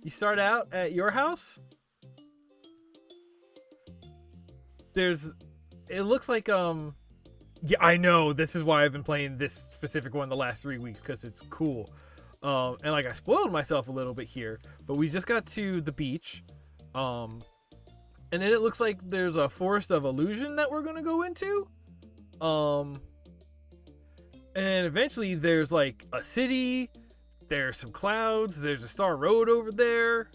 [SPEAKER 1] start out at your house. It looks like, yeah, I know, this is why I've been playing this specific one the last 3 weeks, because it's cool. And like I spoiled myself a little bit here, but we just got to the beach. And then it looks like there's a forest of illusion that we're gonna go into. And eventually there's like a city, there's some clouds, there's a star road over there.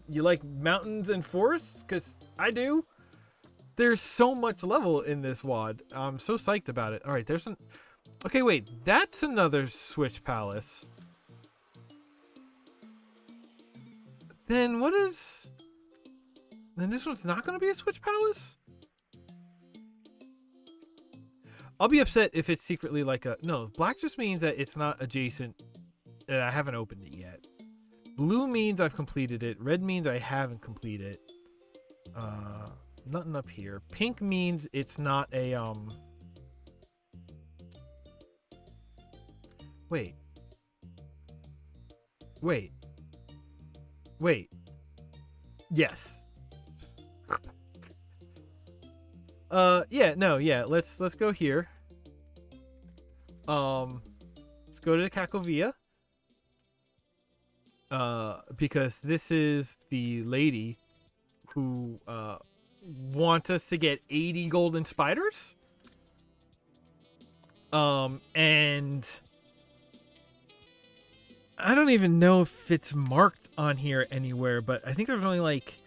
[SPEAKER 1] You like mountains and forests? Because I do. There's so much level in this WAD. I'm so psyched about it. All right, there's okay, wait, that's another Switch Palace. Then then this one's not going to be a Switch Palace? I'll be upset if it's secretly like no, black just means that it's not adjacent, that I haven't opened it yet. Blue means I've completed it. Red means I haven't completed it. Nothing up here. Pink means it's not a, Wait. Yes. Yeah, no, yeah, let's go here. Let's go to Kakovia. Because this is the lady who, wants us to get 80 golden spiders. And I don't even know if it's marked on here anywhere, but I think there's only like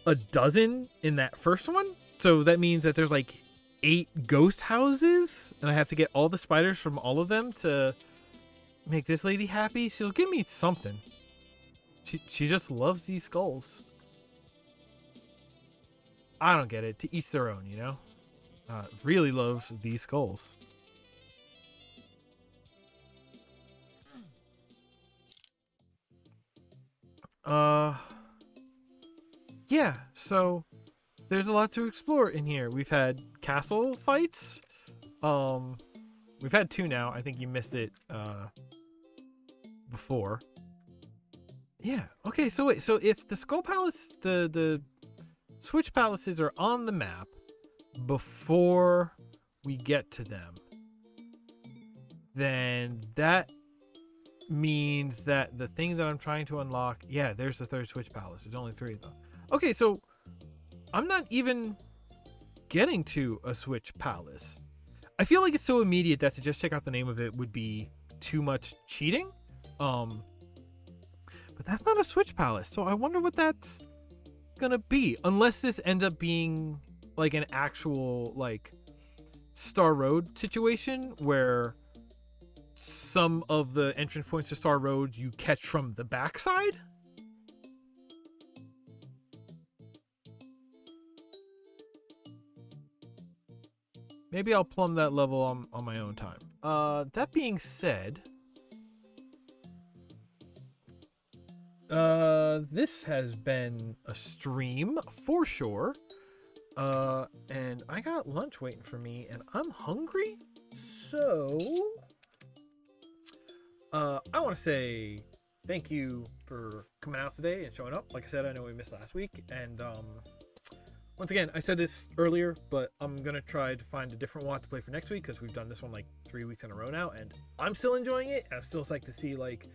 [SPEAKER 1] a dozen in that first one. So that means that there's like 8 ghost houses, and I have to get all the spiders from all of them to make this lady happy. She'll give me something. She just loves these skulls. I don't get it. To each their own, you know? Really loves these skulls. Yeah, so there's a lot to explore in here. We've had castle fights. We've had 2 now. I think you missed it before. Yeah. Okay, so wait. So if the Skull Palace, the Switch Palaces are on the map before we get to them, then that means that the thing that I'm trying to unlock, yeah, there's the 3rd Switch Palace. There's only 3 of them. Okay, so I'm not even getting to a Switch Palace. I feel like it's so immediate that to just check out the name of it would be too much cheating. But But that's not a Switch Palace, so I wonder what that's gonna be. Unless this ends up being like an actual like Star Road situation where some of the entrance points to Star Road you catch from the backside. Maybe I'll plumb that level on my own time. That being said, this has been a stream for sure. And I got lunch waiting for me, and I'm hungry. So, I want to say thank you for coming out today and showing up. Like I said, I know we missed last week, and once again, I said this earlier, but I'm gonna try to find a different WAD to play for next week because we've done this one like 3 weeks in a row now, and I'm still enjoying it. And I'm still psyched to see like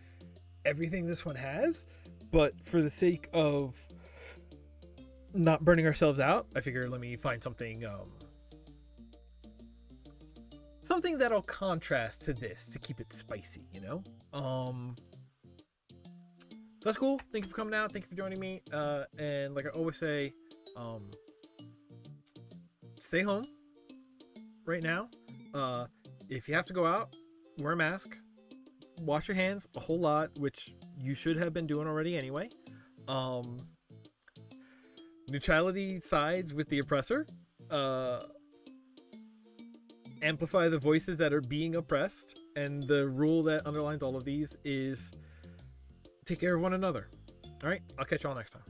[SPEAKER 1] everything this one has. But for the sake of not burning ourselves out, I figure let me find something something that'll contrast to this to keep it spicy, you know. That's cool. Thank you for coming out. Thank you for joining me. And like I always say, stay home right now. If you have to go out, wear a mask, wash your hands a whole lot, which you should have been doing already anyway. Neutrality sides with the oppressor. Amplify the voices that are being oppressed. And the rule that underlines all of these is take care of one another. All right, I'll catch y'all next time.